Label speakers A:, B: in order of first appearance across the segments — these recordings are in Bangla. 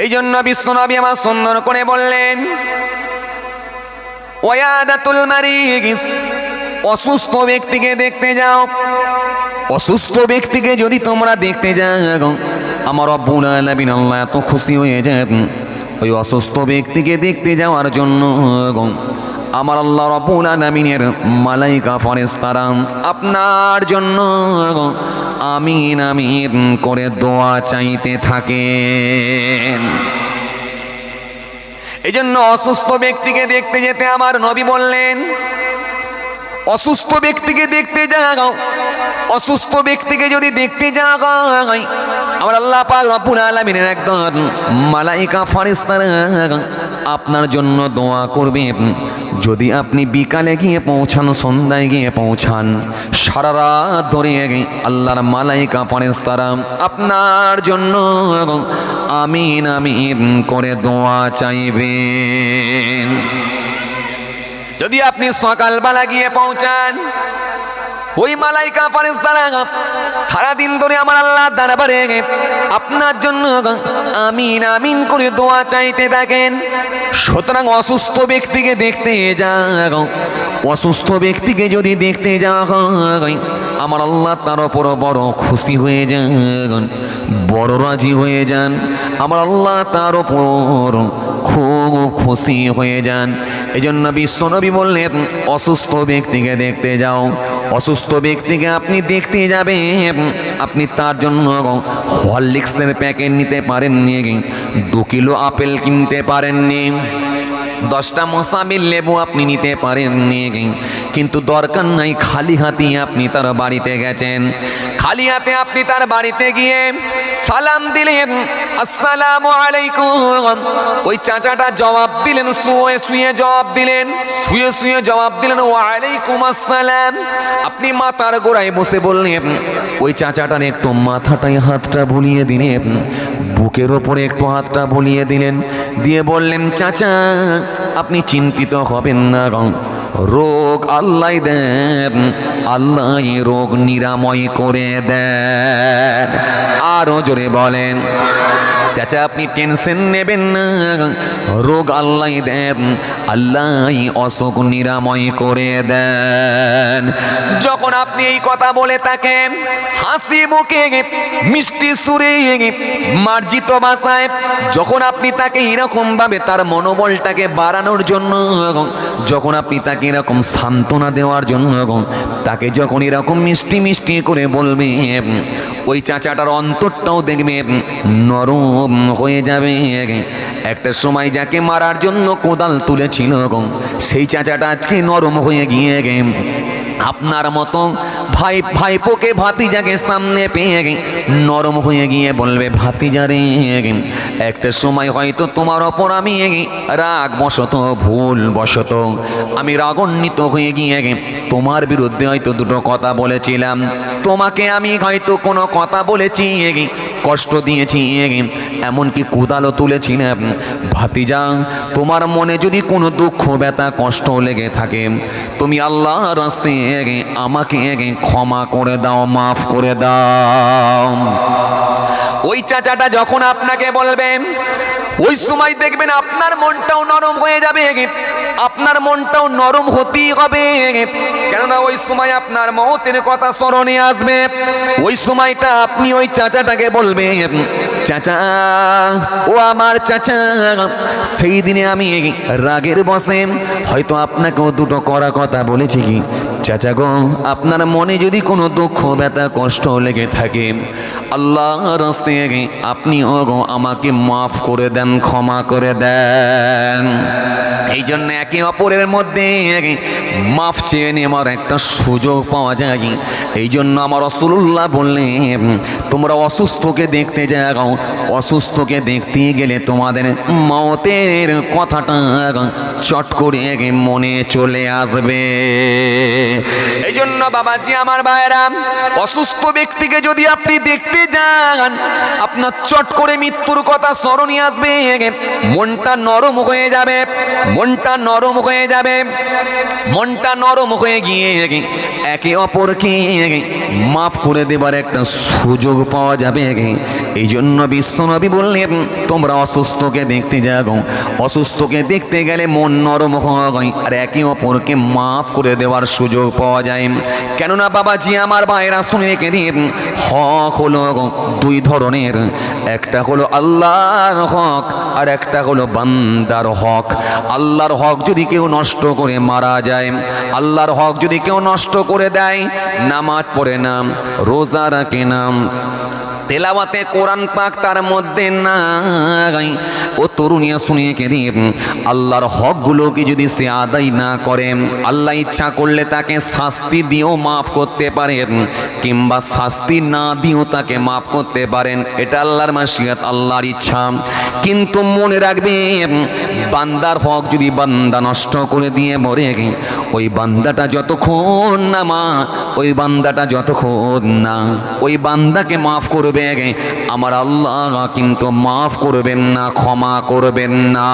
A: এই জন্য বিশ্বনবী আমার সুন্দর করে বললেন, ওয়াদাতুল মারিস, অসুস্থ ব্যক্তিকে দেখতে যাও। অসুস্থ ব্যক্তিকে যদি তোমরা দেখতে যাও, আমার রব্বুল আলামিন আল্লাহ এত খুশি হয়ে যান। ওই অসুস্থ ব্যক্তিকে দেখতে যাওয়ার জন্য আমার আল্লাহ রব্বুল আলামিনের মালাইকা ফেরেশতারা আপনার জন্য আমিন আমিন করে দোয়া চাইতে থাকেন। এই জন্য অসুস্থ ব্যক্তিকে দেখতে যেতে আমার নবী বললেন, অসুস্থ ব্যক্তিকে দেখতে যাও। অসুস্থ ব্যক্তিকে যদি দেখতে যাও, আমার আল্লাহ পাক রব্বুল আলামিনের একদম মালাইকা ফেরেশতারা আপনার জন্য দোয়া করবে। যদি আপনি বিকালে গিয়ে পৌঁছান, সন্ধ্যায় গিয়ে পৌঁছান, সারা রাত ধরে আল্লাহর মালাইকা ফেরেশতারা আপনার জন্য আমিন আমিন করে দোয়া চাইবেন। যদি আপনি সকালবেলা গিয়ে পৌঁছান, ওই মালাইকা ফেরেশতারা সারাদিন ধরে আমার আল্লাহ দরবারে আপনার জন্য আমিন আমিন করে দোয়া চাইতে থাকেন। সুতরাং অসুস্থ ব্যক্তিকে দেখতে যাও। অসুস্থ ব্যক্তিকে যদি দেখতে যাও, আমার আল্লাহ তার উপর বড় খুশি হয়ে যান, বড় রাজি হয়ে যান। আমার আল্লাহ তার উপর খুব খুশি হয়ে যান। এই জন্য বিশ্বনবী বললেন, অসুস্থ ব্যক্তিকে দেখতে যাও। অসুস্থ ব্যক্তিকে আপনি দেখতে যাবেন, আপনি তার জন্য হরলিক্সের প্যাকেট নিতে পারেননি, 2 কিলো আপেল কিনতে পারেননি, 10টা মোসাম্বির লেবু আপনি নিতে পারেননি, কিন্তু দরকার নাই, খালি হাতে আপনি তার বাড়িতে গেছেন। খালি হাতে আপনি তার বাড়িতে গিয়ে সালাম দিলেন, আসসালামু আলাইকুম। ওই চাচাটা জবাব দিলেন, শুয়ে শুয়ে জবাব দিলেন, শুয়ে শুয়ে জবাব দিলেন, ওয়ালাইকুম আসসালাম। আপনি মাথার গোড়ায় বসে বললেন, ওই চাচাটার একটু মাথাটায় হাতটা বুলিয়ে দিলেন, বুকের ওপরে একটু হাতটা বুলিয়ে দিলেন, দিয়ে বললেন, চাচা আপনি চিন্তিত হবেন না, রোগ আল্লাহ দেন, আল্লাহ রোগ নিরাময় করে দেন। আরো জোরে বলেন, চাচা আপনি টেনশন নেবেন না, রোগ আল্লাহ দেন, আল্লাহ অসুখ নিরাময় করে দেন। যখন আপনি এই কথা বলে থাকেন, হাসি মুখে মিষ্টি সুরে মার্জিত ভাষায় যখন আপনি তাকে এরকম ভাবে তার মনোবলটাকে বাড়ানোর জন্য, যখন আপনি তাকে এরকম সান্ত্বনা দেওয়ার জন্য তাকে যখন এরকম মিষ্টি মিষ্টি করে বলবে, ওই চাচাটার অন্তরটাও দেখবে নরম হয়ে যাবে। একটা সময় যাকে মারার জন্য কোদাল তুলেছিল, সেই চাচাটা আজকে নরম হয়ে গিয়ে আপনার মতো ভাইপোকে ভাতিজাকে সামনে পেয়ে নরম হয়ে গিয়ে বলবে, ভাতিজারে একটা সময় হয়তো তোমার ওপর আমি রাগ বশত, ভুল বশত আমি রাগান্বিত হয়ে গিয়ে তোমার বিরুদ্ধে হয়তো 2টো কথা বলেছিলাম, তোমাকে আমি হয়তো কোনো কথা বলেছি, কষ্ট দিয়েছি, এমনকি কোদালও তুলেছিলাম। ভাতিজা তোমার মনে যদি কোনো দুঃখ ব্যথা কষ্ট লেগে থাকে, তুমি আল্লাহর রাস্তায় আমাকে ক্ষমা করে দাও, মাফ করে দাও। ওই চাচাটা যখন আপনাকে বলবে, ওই সময় দেখবেন আপনার মনটাও নরম হয়ে যাবে, আপনার মনটাও নরম হতেই হবে। কেননা ওই সময় আপনার মওতের কথা স্মরণে আসবে। ওই সময়টা আপনি ওই চাচাটাকে বলবেন, চাচা ও আমার চাচা, সেই দিনে আমি রাগের বশে হয়তো আপনাকেও 2টো কড়া কথা বলেছি, কি চাচা গো আপনার মনে যদি কোনো দুঃখ ব্যথা কষ্ট লেগে থাকে, আল্লাহর রাস্তায় আপনি ওগো আমাকে মাফ করে দেন, ক্ষমা করে দেন। এই জন্য একে অপরের মধ্যে মাফ চেয়ে নেওয়ার একটা সুযোগ পাওয়া যায়। এই জন্য আমার রাসূলুল্লাহ বললেন, তোমরা অসুস্থকে দেখতে যাও, অসুস্থকে দেখতে গেলে তোমাদের মওতের কথাটা চট করে মনে চলে আসবে। এই জন্য বাবাজি আমার ভাইরা, অসুস্থ ব্যক্তিকে যদি আপনি দেখতে যান, আপনার চট করে মৃত্যুর কথা স্মরণে আসবে, মনটা নরম হয়ে যাবে। মনটা নরম হয়ে যাবে, মনটা নরম হয়ে গিয়ে একে অপরকে মাফ করে দেবার একটা সুযোগ পাওয়া যাবে। এই জন্য বিশ্বনবী বললেন, তোমরা অসুস্থকে দেখতে যাও, অসুস্থকে দেখতে গেলে মন নরম হয় আর একে অপরকে মাফ করে দেওয়ার সুযোগ পাওয়া যায়। কেননা বাবাজি আমার ভাইরা শুনে রেখে দিন, হক হলো দুই ধরনের, একটা হলো আল্লাহর হক আর একটা হলো বান্দার হক। আল্লাহর হক যদি কেউ নষ্ট করে মারা যায়, আল্লাহর হক যদি কেউ নষ্ট করে দেয়, নামাজ পড়ে না, রোজা রাখে না, তেলাওয়াতে কোরআন পাক তার মধ্যে নাই, ও তরুণিয়া শুনিয়ে কেড়ে আল্লাহর হকগুলোকে যদি সে আদায় না করে, আল্লাহ ইচ্ছা করলে তাকে শাস্তি দিয়েও মাফ করতে পারেন, কিংবা শাস্তি না দিয়েও তাকে মাফ করতে পারেন। এটা আল্লাহর মাশিয়াত, আল্লাহর ইচ্ছা। কিন্তু মনে রাখবে, বান্দার হক যদি বান্দা নষ্ট করে দিয়ে মরে, ওই বান্দাটা যতক্ষণ না ওই বান্দাটা যতক্ষণ না ওই বান্দাকে মাফ করবে, আমার আল্লাহ কিন্তু মাফ করবেন না, ক্ষমা করবেন না।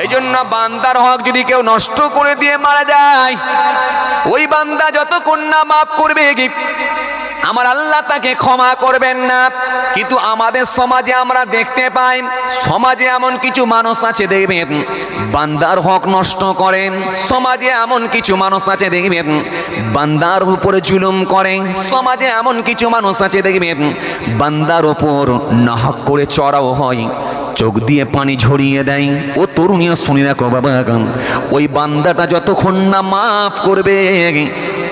A: এই জন্য বান্দার হক যদি কেউ নষ্ট করে দিয়ে মারা যায়, ওই বান্দা যতক্ষণ না মাফ করবে, আমার আল্লাহ তাকে ক্ষমা করবেন না। কিন্তু আমাদের সমাজে আমরা দেখতে পাই, সমাজে এমন কিছু মানুষ আছে দেখবেন বান্দার হক নষ্ট করেন, সমাজে এমন কিছু মানুষ আছে দেখবেন বান্দার উপরে জুলুম করেন, সমাজে এমন কিছু মানুষ আছে দেখবেন বান্দার ওপর নাহক করে চড়াও হয়, চোখ দিয়ে পানি ঝরিয়ে দেয়। ও তরুণীরা শুনে রাখো বাবা, ওই বান্দাটা যতক্ষণ না মাফ করবে,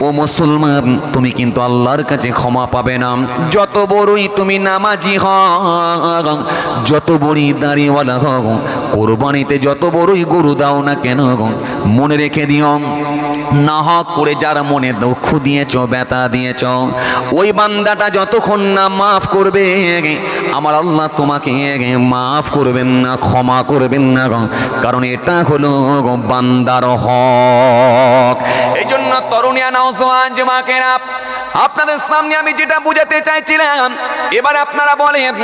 A: ও মুসলমান, তুমি কিন্তু আল্লাহর কাছে ক্ষমা পাবে না। যত বড়ই তুমি নামাজি হও, যত বড়ই দাড়িওয়ালা হও, কোরবানিতে যত বড়ই গরু দাও না কেন, মনে রেখে দিও, নাহক করে যার মনে দুঃখ দিয়েছ, ব্যথা দিয়েছ, ওই বান্দাটা যতক্ষণ না মাফ করবে, আমার আল্লাহ তোমাকে মাফ করবেন না, ক্ষমা করবেন না। কারণ এটা হলো বান্দার হক। এই জন্য তরুণিয়া নওজোয়ান যুবকেরা, আপনাদের সামনে আমি যেটা বুঝাতে চাইছিলাম, এবার আপনারা বলেন,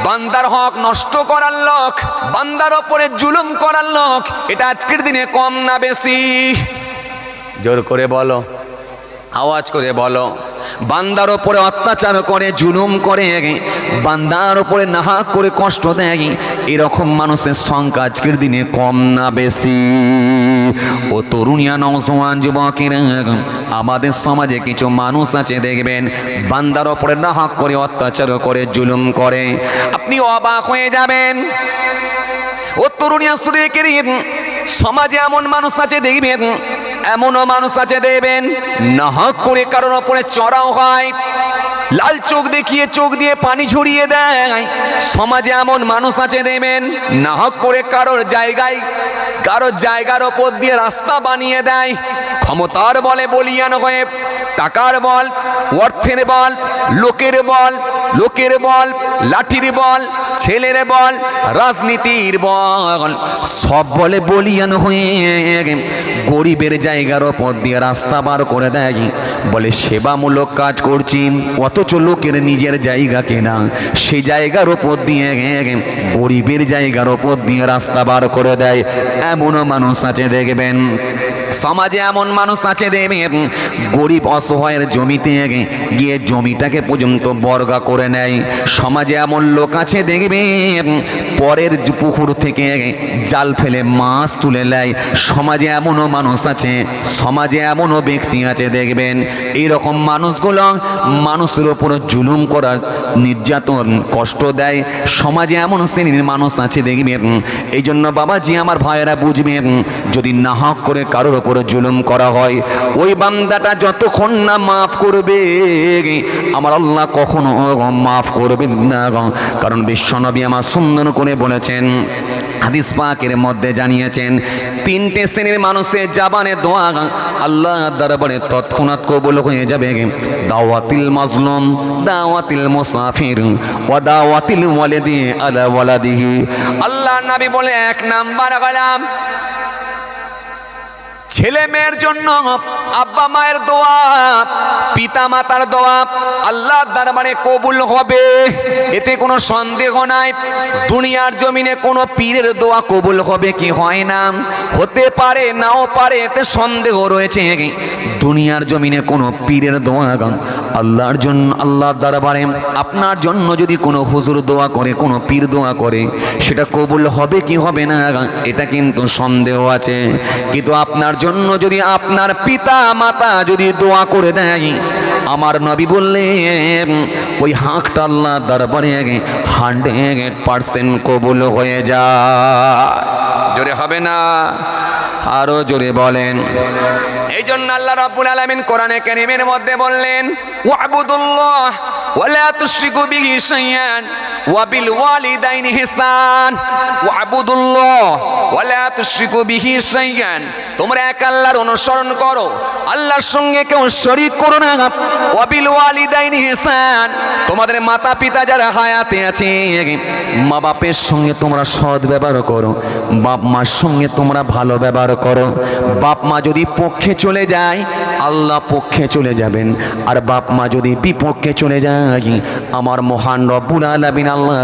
A: বান্দার হক নষ্ট করার লোক, বান্দার ওপরে জুলুম করার লোক, এটা আজকের দিনে কম না বেশি? জোর করে বলো, আওয়াজ করে বলো। বান্দার ওপরে অত্যাচার করে, জুলুম করে, বান্দার ওপরে নাহক করে কষ্ট দেয়, এরকম মানুষের সংখ্যা আজকের দিনে কম না বেশি? ও তরুণিয়া নওজোয়ান যুবকেরা, আমাদের সমাজে কিছু মানুষ আছে দেখবেন বান্দার ওপরে নাহক করে অত্যাচার করে, জুলুম করে, আপনি অবাক হয়ে যাবেন। ও তরুণিয়া সুরেকের সমাজে এমন মানুষ আছে দেখবেন, এমনও মানুষ আছে দেখবেন নাহক করে কারোর ওপরে চড়াও হয়, লাল চোখ দেখিয়ে চোখ দিয়ে পানি ঝরিয়ে দেয়। সমাজে এমন মানুষ আছে দেখবেন নাহক করে কারোর জায়গার ওপর দিয়ে রাস্তা বানিয়ে দেয়, ক্ষমতার বলে বলিয়ান হয়ে, টাকার বল, অর্থের বল, লোকের বল, লাঠির বল, ছেলের বল, রাজনীতির বল, সব বলে বলিয়ান হয়ে গরিবের জায়গার ওপর দিয়ে রাস্তা বার করে দেয়, বলে সেবামূলক কাজ করছি, অথচ লোকের নিজের জায়গা কেনা, সেই জায়গার ওপর দিয়ে গরিবের জায়গার ওপর দিয়ে রাস্তা বার করে দেয়। এমনও মানুষ আছে দেখবেন সমাজে, এমন মানুষ আছে দেখবেন গরিব অসহায়ের জমিতে গিয়ে জমিটাকে পর্যন্ত বর্গা করে নেয়। সমাজে এমন লোক আছে দেখবেন পরের পুকুর থেকে জাল ফেলে মাছ তুলে নেয়। সমাজে এমনও মানুষ আছে, সমাজে এমনও ব্যক্তি আছে দেখবেন এইরকম মানুষগুলো মানুষের ওপর জুলুম করার, নির্যাতন, কষ্ট দেয়। সমাজে এমন শ্রেণীর মানুষ আছে দেখবেন। এই জন্য বাবাজি আমার ভাইয়েরা বুঝবেন, যদি নাহক করে কারোর ওপরে জুলুম করা হয়, ওই বান্দাটা যতক্ষণ না মাফ করবে, আমার আল্লাহ কখনো মাফ করবেন না। কারণ বিশ্বনবী আমার সুন্দর করে বলেছেন, হাদিস পাকের মধ্যে জানিয়েছেন, তিনটে শ্রেণীর মানুষের জাবানে দোয়া আল্লাহ দরবারে তৎক্ষণাৎ কবুল হয়ে যাবে। দাওয়াতিল মাজলুম, দাওয়াতিল মুসাফির, ওয়া দাওয়াতিল ওয়ালিদি আলা ওয়ালাদিহি। আল্লাহ নবী বলে, এক নাম্বার গলাম ছেলে মেয়ের জন্য আব্বা মায়ের দোয়া, পিতা মাতার দোয়া আল্লাহর দরবারে কবুল হবে, এতে কোনো সন্দেহ নাই। দুনিয়ার জমিনে কোনো পীরের দোয়া কবুল হবে কি হয় না, হতে পারে নাও পারে, এতে সন্দেহ রয়েছে। দুনিয়ার জমিনে কোনো পীরের দোয়া আল্লাহর জন্য, আল্লাহর দরবারে আপনার জন্য যদি কোনো হুজুর দোয়া করে, কোনো পীর দোয়া করে, সেটা কবুল হবে কি হবে না, এটা কিন্তু সন্দেহ আছে। কিন্তু আপনার জন্য যদি আপনার পিতা মাতা যদি দোয়া করে দেয়, আমার নবী বললেন ওই হাঁকটা আল্লাহ দরবারে 100% কবুল হয়ে যায়। জোরে হবে না, আরো জোরে বলেন। এই জন্য আল্লাহ রাব্বুল আলামিন কোরআনে কারীমের মধ্যে বললেন ওয়াবুদুল্লাহ ওয়ালা তুশরিকু বিহি শাইআন ওয়া বিল ওয়ালিদাইনি ইহসান। ওয়াবুদুল্লাহ ওয়ালা তুশরিকু বিহি শাইআন, তোমরা এক আল্লাহর অনুসরণ করো, আল্লাহর সঙ্গে কেউ শরীক করো না। ওয়া বিল ওয়ালিদাইনি ইহসান, তোমাদের মাতা পিতা যারা হায়াতে আছে, মা বাপের সঙ্গে তোমরা সৎ ব্যবহার করো, বাপ মার সঙ্গে তোমরা ভালো ব্যবহার করো। বাপ মা যদি পক্ষে চলে যায়, আল্লাহ পক্ষে চলে যাবেন, আর বাপ মা যদি বিপক্ষে চলে যায়, আমার মহান রব্বুল আলামিন আল্লাহ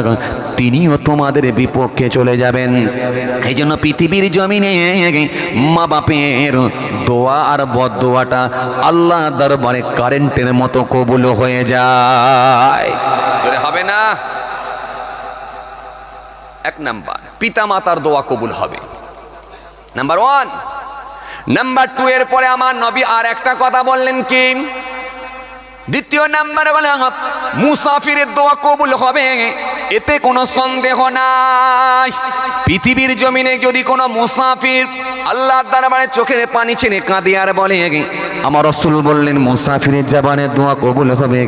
A: তিনিও তোমাদের বিপক্ষে চলে যাবেন। এই জন্য পৃথিবীর জমিনে মা বাপের দোয়া আর বদদোয়াটা আল্লাহ দরবারে কারেন্টের মতো কবুল হয়ে যায়। জোরে হবে না। এক নাম্বার পিতা মাতার দোয়া কবুল হবে, নাম্বার 1। নাম্বার 2 এর পরে আমার নবী আর একটা কথা বললেন কি, দ্বিতীয় নাম্বারে বলে মুসাফিরের দোয়া কবুল হবে, এতে কোনো সন্দেহ নাই। পৃথিবীর জমিনে যদি কোনো মুসাফির আল্লাহর দরবারে চোখের পানি ছেড়ে কাঁদে আর বলে, আমার রাসূল বললেন মুসাফিরের জবানের দোয়া কবুল হবে।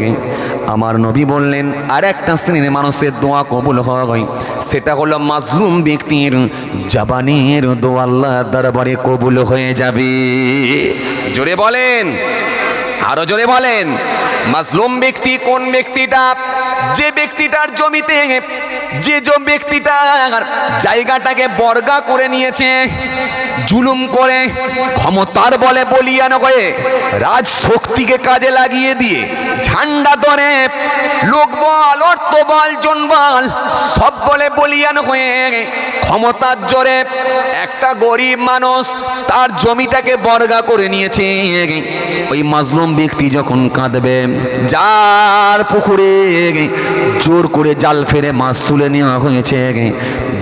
A: আমার নবী বললেন আর একটা শ্রেণীর মানুষের দোয়া কবুল হবে, সেটা হলো মাজলুম ব্যক্তির জবানের দোয়া আল্লাহর দরবারে কবুল হয়ে যাবে। জোরে বলেন, আরো জোরে বলেন। মাজলুম ব্যক্তি কোন ব্যক্তিটা? যে ব্যক্তিটার জমিতে, যে ব্যক্তিটার জায়গাটাকে বর্গা করে নিয়েছে, জুলুম করে, ক্ষমতার বলে বলিয়ান হয়ে, রাজ শক্তিকে কাজে লাগিয়ে দিয়ে, ঝান্ডা ধরে লোক বল, অর্থ বল, জনবল সব বলে বলিয়ান হয়ে, ক্ষমতার জোরে একটা গরিব মানুষ তার জমিটাকে বর্গা করে নিয়েছে। ওই মাজলুম ব্যক্তি যখন কাঁদবে, যার পুকুরে জোর করে জাল ফেলে মাছ তুলে নেওয়া হয়েছে,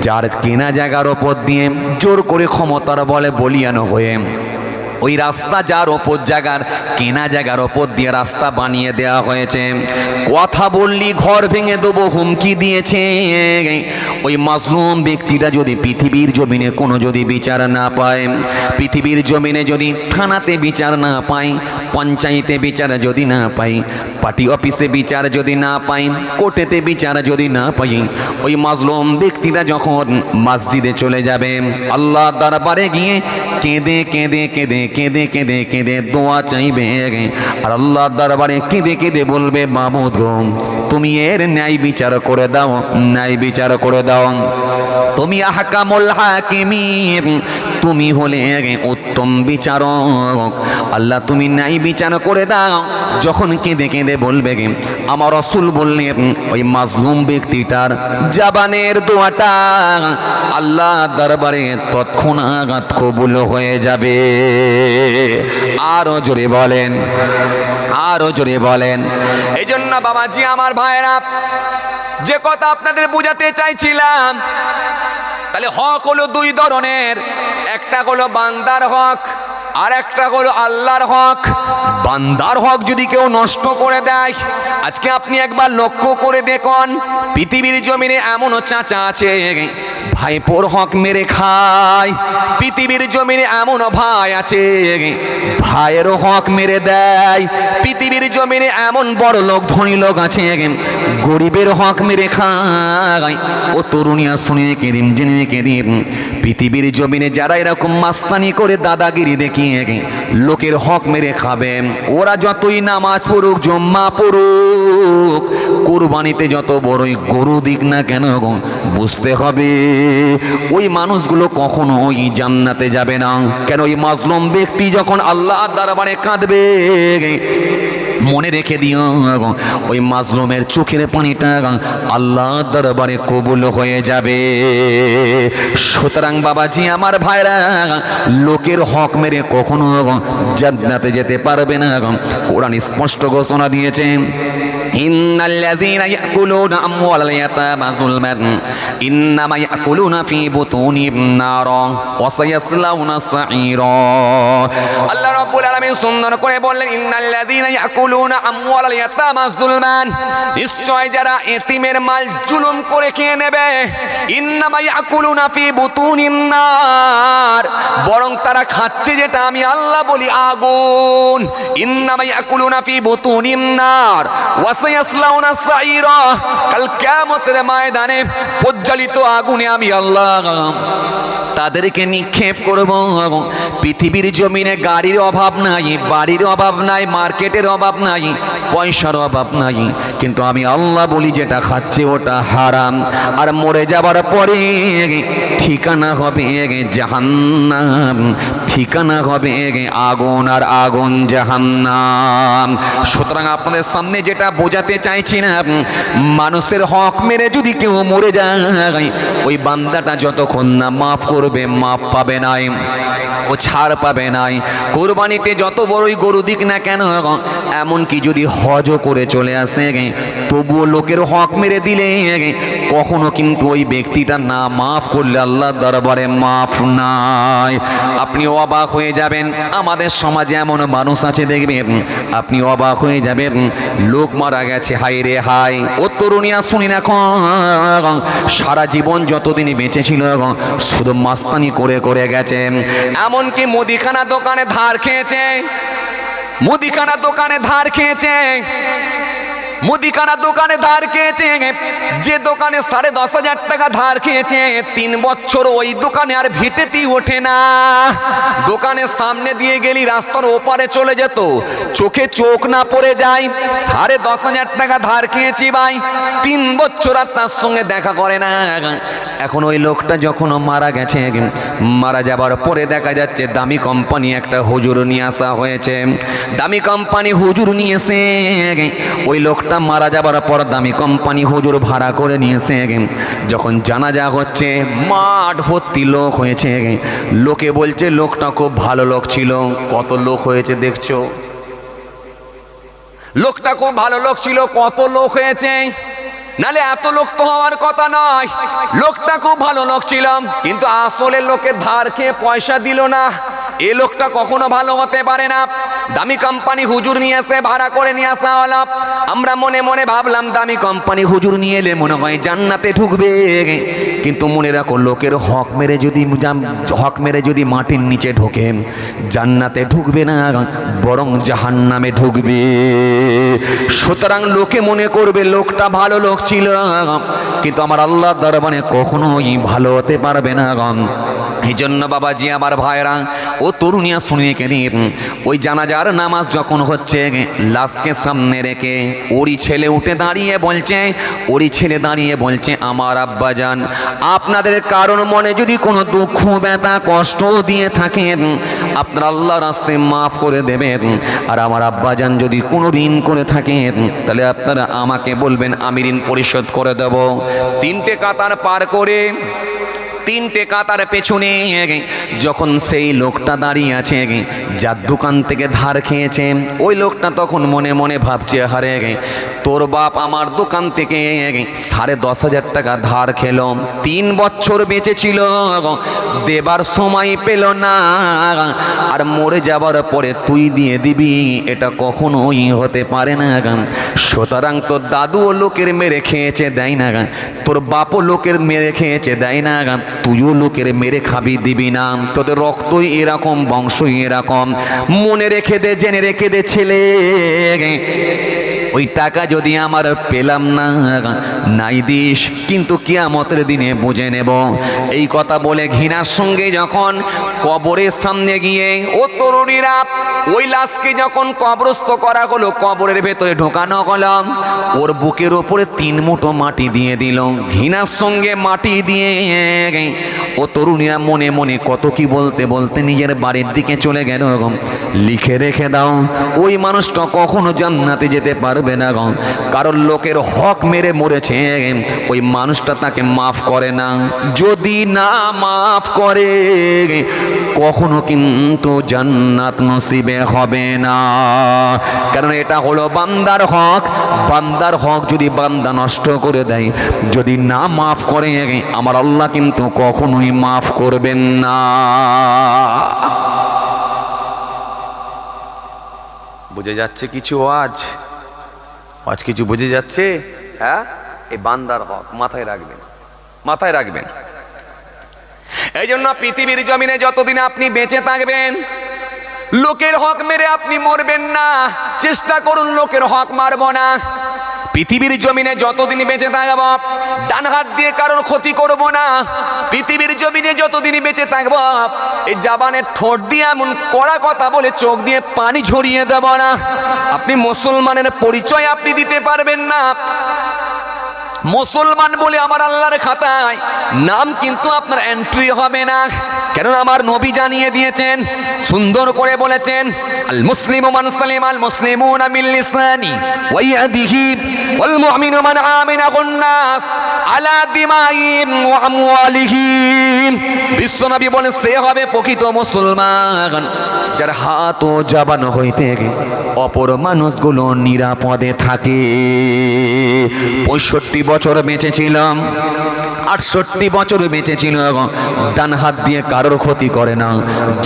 A: যার কেনা জায়গার ওপর দিয়ে জোর করে ক্ষমতার বলে বলিয়ানো হয়ে, ওই রাস্তা যার ওপর জায়গার কেনা জায়গার ওপর দিয়ে রাস্তা বানিয়ে দেওয়া হয়েছে, কথা বললি ঘর ভেঙে দেবো হুমকি দিয়েছে, ওই মাজলুম ব্যক্তিটা যদি পৃথিবীর জমিনে কোনো যদি বিচার না পায়, পৃথিবীর জমিনে যদি থানাতে বিচার না পাই, পঞ্চায়েতে বিচার যদি না পাই, পার্টি অফিসে বিচার যদি না পাই, কোর্টেতে বিচার যদি না পাই, ওই মাজলুম ব্যক্তিটা যখন মসজিদে চলে যাবে, আল্লাহ দরবারে গিয়ে কেঁদে কেঁদে কেঁদে কেঁদে কেঁদে কেঁদে দোয়া চাইবে, আর আল্লাহ দরবারে কেঁদে কেঁদে বলবে, মাবুদ গো তুমি এর ন্যায় বিচার করে দাও, ন্যায় বিচার করে দাও, তুমি আহকামুল হাকিমিন, তুমি হলে উত্তম বিচারক, আল্লাহ তুমি ন্যায় বিচার করে দাও। যখন কেঁদে কেঁদে বলবে, আমার রাসূল বললেন ওই মাজলুম ব্যক্তিটার জবানের দোয়াটা আল্লাহ দরবারে তৎক্ষণাৎ কবুল হয়ে যাবে। আরো জোরে বলেন, আরো জোরে বলেন। এই জন্য বাবাজি আমার ভাইরা, যে কথা আপনাদের বুঝাতে চাইছিলাম, তাহলে হক হলো 2 ধরনের, একটা হলো বান্দার হক, আর একটা হলো আল্লাহর হক। বান্দার হক যদি কেউ নষ্ট করে দেয়, আজকে আপনি একবার লক্ষ্য করে দেখুন, পৃথিবীর জমিনে এমনও চাচা আছে ভাইপোর হক মেরে খায়, পৃথিবীর জমিনে এমনও ভাই আছে ভাইয়েরও হক মেরে দেয়, পৃথিবীর জমিনে এমন বড় লোক ধনী লোক আছে গরিবের হক মেরে খায়। ও তরুণিয়া শুনে কেদিন জেনে কেদিন, পৃথিবীর জমিনে যারা এরকম মাস্তানি করে দাদাগিরি দেখিয়ে লোকের হক মেরে খাবে, ওরা যতই নামাজ পড়ুক, জম্মা পড়ুক, কুরবানিতে যত বড়ই গরু দিক না কেন, বুঝতে হবে ওই মানুষগুলো কখনোই জান্নাতে যাবে না। কেন? ওই মাজলুম ব্যক্তি যখন আল্লাহর দরবারে কাঁদবে, মনে রেখে দিও ওই মাজলুমের চোখের পানিটা আল্লাহর দরবারে কবুল হয়ে যাবে। সুতরাং বাবাজি আমার ভাইরা, লোকের হক মেরে কখনো জান্নাতে যেতে পারবে না। কোরআন স্পষ্ট ঘোষণা দিয়েছেন, ইন্নাল্লাযীনা ইয়াকুলুনা আমওয়ালাল ইয়াতামা যুলমান ইন্নামা ইয়াকুলুনা ফী বুতুনিহিম নারা ওয়া সায়াসলাউনা সাঈরা। আল্লাহ রাব্বুল আলামিন সুন্দর করে বললেন, ইন্নাল্লাযীনা ইয়াকুলুনা আমওয়ালাল ইয়াতামা যুলমান, নিশ্চয় যারা এতিমের মাল জুলুম করে খেয়ে নেবে, ইন্নামা ইয়াকুলুনা ফী বুতুনিহিম নার, বরং তারা খাচ্ছে যেটা আমি আল্লাহ বলি আগুন। ইন্নামা ইয়াকুলুনা ফী বুতুনিহিম নার ওয়া সায়াসলাউনা সাঈরা, কাল কিয়ামতের ময়দানে প্রজ্বলিত আগুনে আমি আল্লাহ তাদেরকে নিক্ষেপ করব। পৃথিবীর জমিনে গাড়ির অভাব নাই, বাড়ির অভাব নাই, মার্কেটের অভাব নাই, পয়সার অভাব নাই, কিন্তু আমি আল্লাহ বলি যেটা খাচ্ছে ওটা হারাম। আর মরে যাবার পরে ঠিকানা হবে জাহান্নাম, ঠিকানা হবে আগুন, আর আগুন জাহান্নাম। সুতরাং আপনাদের সামনে যেটা বোঝাতে চাইছি না, মানুষের হক মেরে যদি কেউ মরে যায়, ওই বান্দাটা যতক্ষণ না মাফ করবে, মাফ পাবে নাই, ও ছাড় পাবে নাই। কোরবানিতে যত বড়ই গরু দিক না কেন, এমনকি যদি হজও করে চলে আসে, তবুও লোকের হক মেরে দিলে কখনো কিন্তু ওই ব্যক্তিটা না মাফ করলে আল্লাহর দরবারে মাফ নাই। আপনি অবাক হয়ে যাবেন, আমাদের সমাজে এমন মানুষ আছে দেখবেন, আপনি অবাক হয়ে যাবেন, লোক মারা গেছে, হাই রে হাই, ও তরুণিয়া শুনি না, সারা জীবন যতদিন বেঁচে ছিল শুধু মাস্তানি করে করে গেছে। এমনকি মুদিখানা দোকানে ধার খেয়েছে, মুদিখানা দোকানে ধার খেয়েছে, মুদিখানা দোকানে ধার খেয়েছে, যে দোকানে 10,500 টাকা ধার খেয়েছে, 3 বছর ওই দোকানে আর ভিটেতেই ওঠে না। দোকানের সামনে দিয়ে গেলি রাস্তার ওপারে চলে যেত, চোখে চোখ না পড়ে যায়। 10,500 টাকা ধার খেয়েছি ভাই, 3 বছর আর তার সঙ্গে দেখা করে না। এখন ওই লোকটা যখন মারা গেছে, মারা যাবার পরে দেখা যাচ্ছে দামি কোম্পানি একটা হুজুর নিয়ে আসা হয়েছে, দামি কোম্পানি হুজুর নিয়েছে। ওই লোকটা মারা যাবার পর দামি কোম্পানি হুজুর ভাড়া করে নিয়েছে। যখন জানাজা হচ্ছে, মাঠ ভর্তি লোক হয়েছে, লোকে বলছে লোকটা খুব ভালো লোক ছিল। কত লোক হয়েছে দেখছো, লোকটা খুব ভালো লোক ছিল, কত লোক হয়েছে, নালে এত লোক তো হওয়ার কথা নয়। লোকটা খুব ভালো লোক ছিল, কিন্তু আসলে লোকে ধার খেয়ে পয়সা দিল না, এ লোকটা কখনো ভালো হতে পারে না। দামি কোম্পানি হুজুর নিয়ে এসে ভাড়া করে নিয়ে আসা হলো। আমরা মনে মনে ভাবলাম দামি কোম্পানি হুজুর নিয়ে এলে মনে হয় জান্নাতে ঢুকবে, কিন্তু মনে রাখো লোকের হক মেরে যদি মাটির নিচে ঢোকে, জান্নাতে ঢুকবে না, বরং জাহান্নামে ঢুকবে। সুতরাং লোকে মনে করবে লোকটা ভালো লোক ছিল, কিন্তু আমার আল্লাহর দরবারে কখনোই ভালো হতে পারবে না। এই জন্য বাবাজি আমার ভাইরা, ও তরুণিয়া শুনিয়ে কেনি, ওই জানাজার নামাজ যখন হচ্ছে, লাশকে সামনে রেখে ওরই ছেলে উঠে দাঁড়িয়ে বলছে, ওরই ছেলে দাঁড়িয়ে বলছে, আমার আব্বাজান, আপনাদের কারণ মনে যদি কোনো দুঃখ ব্যথা কষ্ট দিয়ে থাকেন, আপনারা আল্লাহর রাস্তায় মাফ করে দেবেন। আর আমার আব্বাজান যদি কোনো ঋণ করে থাকেন, তাহলে আপনারা আমাকে বলবেন, আমি ঋণ পরিশোধ করে দেব। 3টে কাতার পার করে 3টে কাতার পেছনে যখন সেই লোকটা দাঁড়িয়ে আছে, যার দোকান থেকে ধার খেয়েছে, ওই লোকটা তখন মনে মনে ভাবছে, হারে তোর বাপ আমার দোকান থেকে 10,500 টাকা ধার খেলো, 3 বছর বেঁচে ছিল, দেবার সময় পেল না, আর মরে যাবার পরে তুই দিয়ে দিবি, এটা কখনোই হতে পারে না। সুতরাং তোর দাদুও লোকের মেরে খেয়েছে, দেয় না, তোর বাপও লোকের মেরে খেয়েছে, দেয় না, তুইও লোকের মেরে খাবি, দিবি না। তোদের রক্তই এরকম, বংশই এরকম। মনে রেখে দে, জেনে রেখে দে ছেলে, ওই টাকা যদি আমার পেলাম না, নাই দিস কিন্তু কিয়ামতের দিনে বুঝে নেব। এই কথা বলে ঘৃণার সঙ্গে যখন কবরের সামনে গিয়ে, ও তরুণীরা, ওই লাশকে যখন কবরস্থ করা হলো, কবরের ভেতরে ঢোকানো হলো, ওর বুকের ওপরে 3 মুঠো মাটি দিয়ে দিল। ঘৃণার সঙ্গে মাটি দিয়ে ও তরুণীরা মনে মনে কত কি বলতে বলতে নিজের বাড়ির দিকে চলে গেল। লিখে রেখে দাও, ওই মানুষটা কখনো জান্নাতে যেতে পারবে না, কারণ লোকের হক মেরে মরেছে, ওই মানুষটা তাকে মাফ করে না। যদি না মাফ করে কখনো কিন্তু জান্নাত নসিবে হবে না, কারণ এটা হলো বান্দার হক। বান্দার হক যদি বান্দা নষ্ট করে দেয়, যদি না মাফ করে, আমার আল্লাহ কিন্তু কখনোই মাফ করবেন না। বুঝে যাচ্ছে কিছু? আজ কিছু বুঝে যাচ্ছে? হ্যাঁ, এই বান্দার হক মাথায় রাখবেন, মাথায় রাখবেন। এই জন্য পৃথিবীর জমিনে যতদিন আপনি বেঁচে থাকবেন, লোকের হক মেরে আপনি মরবেন না। চেষ্টা করুন লোকের হক মারব না। পৃথিবীর জমিনে যতদিন বেঁচে থাকব, ডান হাত দিয়ে কারোর ক্ষতি করব না। পৃথিবীর জমিনে যতদিন বেঁচে থাকব, এই জাবানের ঠোঁট দিয়ে এমন কড়া কথা বলে চোখ দিয়ে পানি ঝরিয়ে দেব না। আপনি মুসলমানের পরিচয় আপনি দিতে পারবেন না। মুসলমান বলে আমার আল্লাহর খাতায় নাম কিন্তু আপনার এন্ট্রি হবে না, কেননা আমার নবী জানিয়ে দিয়েছেন, সুন্দর করে বলেছেন, আল মুসলিমু মান সালিমাল মুসলিমুনা মিন লিসানি ওয়া ইয়াদিহি ওয়াল মুমিনু মান আমিনা নাস আলা দিমাইহিম ওয়া আমওয়ালিহিম। বিশ্বনবী বলেন, সে হবে প্রকৃত মুসলমান যার হাত ও জবান হইতে অপর মানুষগুলো নিরাপদে থাকে। 65 বছর বেঁচেছিলাম, 68 বছর বেঁচেছিল, ডান হাত দিয়ে কারোর ক্ষতি করে না,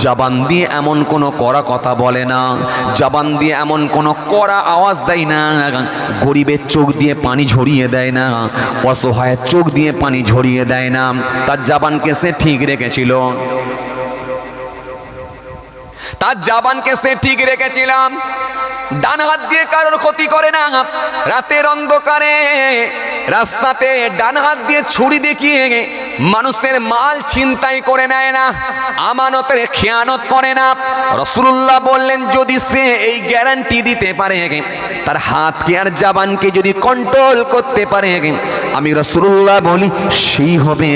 A: জবান দিয়ে এমন কোনো কড়া কথা বলে না, জবান দিয়ে এমন কোনো কড়া আওয়াজ দেয় না, গরিবের চোখ দিয়ে পানি ঝরিয়ে দেয় না, অসহায়ের চোখ দিয়ে পানি ঝরিয়ে দেয় না। তার জবানকে সে ঠিক রেখেছিল, তার জবানকে সে ঠিক রেখেছিলাম। ডান হাত দিয়ে কারোর ক্ষতি করে না। রাতের অন্ধকারে রাস্তাতে ডান হাত দিয়ে ছুরি দেখিয়ে মানুষের মাল ছিনতাই করে নেয় না, আমানতের খেয়ানত করে না। রাসূলুল্লাহ বললেন, যদি সে এই গ্যারান্টি দিতে পারে, তার হাতকে আর জবানকে যদি কন্ট্রোল করতে পারে, আমি রাসূলুল্লাহ বলি সেই হবে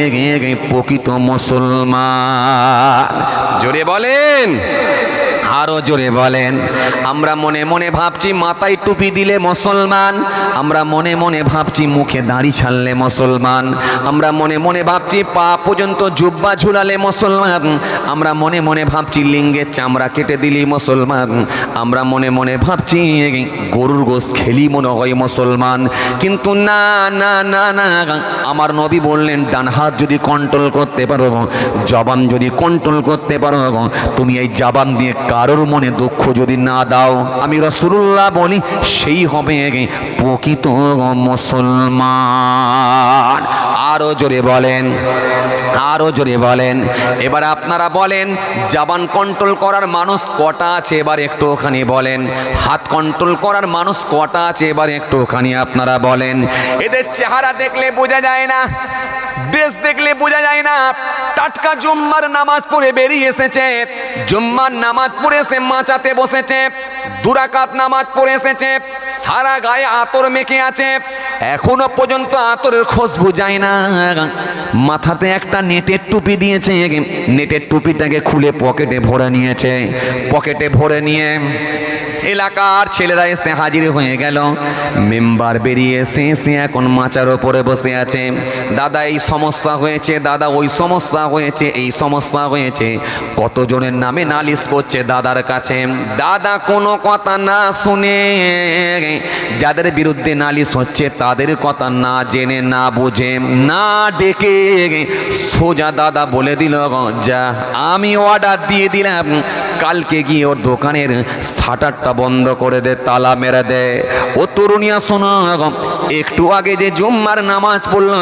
A: প্রকৃত মুসলমান। জোরে বলেন, আরো জোরে বলেন। আমরা মনে মনে ভাবছি মাথায় টুপি দিলে মুসলমান, আমরা মনে মনে ভাবছি মুখে দাড়ি ছাড়লে মুসলমান, আমরা মনে মনে ভাবছি পা পর্যন্ত জুব্বা ঝুলালে মুসলমান, আমরা মনে মনে ভাবছি লিঙ্গের চামড়া কেটে দিলি মুসলমান, আমরা মনে মনে ভাবছি গরুর গোশত খেলি মনে হয় মুসলমান। কিন্তু না না না না, আমার নবী বললেন, ডান হাত যদি কন্ট্রোল করতে পারো, জবান যদি কন্ট্রোল করতে পারো, তুমি এই জবান দিয়ে কারোর মনে দুঃখ যদি না দাও, আমি রাসূলুল্লাহ বলি সেই হবে প্রকৃত মুসলমান। আরো জোরে বলেন, আরো জোরে বলেন। এবার আপনারা বলেন, জবান কন্ট্রোল করার মানুষ কটা আছে? এবার একটু ওখানে বলেন। হাত কন্ট্রোল করার মানুষ কটা আছে? এবার একটু ওখানে আপনারা বলেন। এদের চেহারা দেখলে বোঝা যায় না, দেশ দেখলে বোঝা যায় না। টাটকা জুম্মার নামাজ পড়ে বেরিয়ে এসেছে, জুম্মার নামাজ পড়ে এসে মাচাতে বসেছে, 2 রাকাত নামাজ পড়ে এসেছে, সারা গায়ে আতর মেখে আছে, এখনো পর্যন্ত আতরের খুশবু যায় না। মাথাতে একটা নেটের টুপি দিয়েছে, নেটের টুপিটাকে খুলে পকেটে ভরে নিয়েছে, পকেটে ভরে নিয়ে এলাকার ছেলেরা এসে হাজির হয়ে গেল। মেম্বার বেরিয়ে এসে এখন মাচার ওপরে বসে আছে। দাদা এই সমস্যা হয়েছে, দাদা ওই সমস্যা হয়েছে, এই সমস্যা হয়েছে। কতজনের নামে নালিশ করছে দাদার কাছে। দাদা কোনো কথা না শুনে, যাদের বিরুদ্ধে নালিশ হচ্ছে তাদের কথা না জেনে, না বুঝে, না ডেকে সোজা দাদা বলে দিল, যা আমি অর্ডার দিয়ে দিলাম, কালকে গিয়ে ওর দোকানের শাটারটা বন্ধ করে দে, তালা মেরে দে। ও তরুণিয়া শোনো, একটু আগে যে জুম্মার নামাজ পড়লো,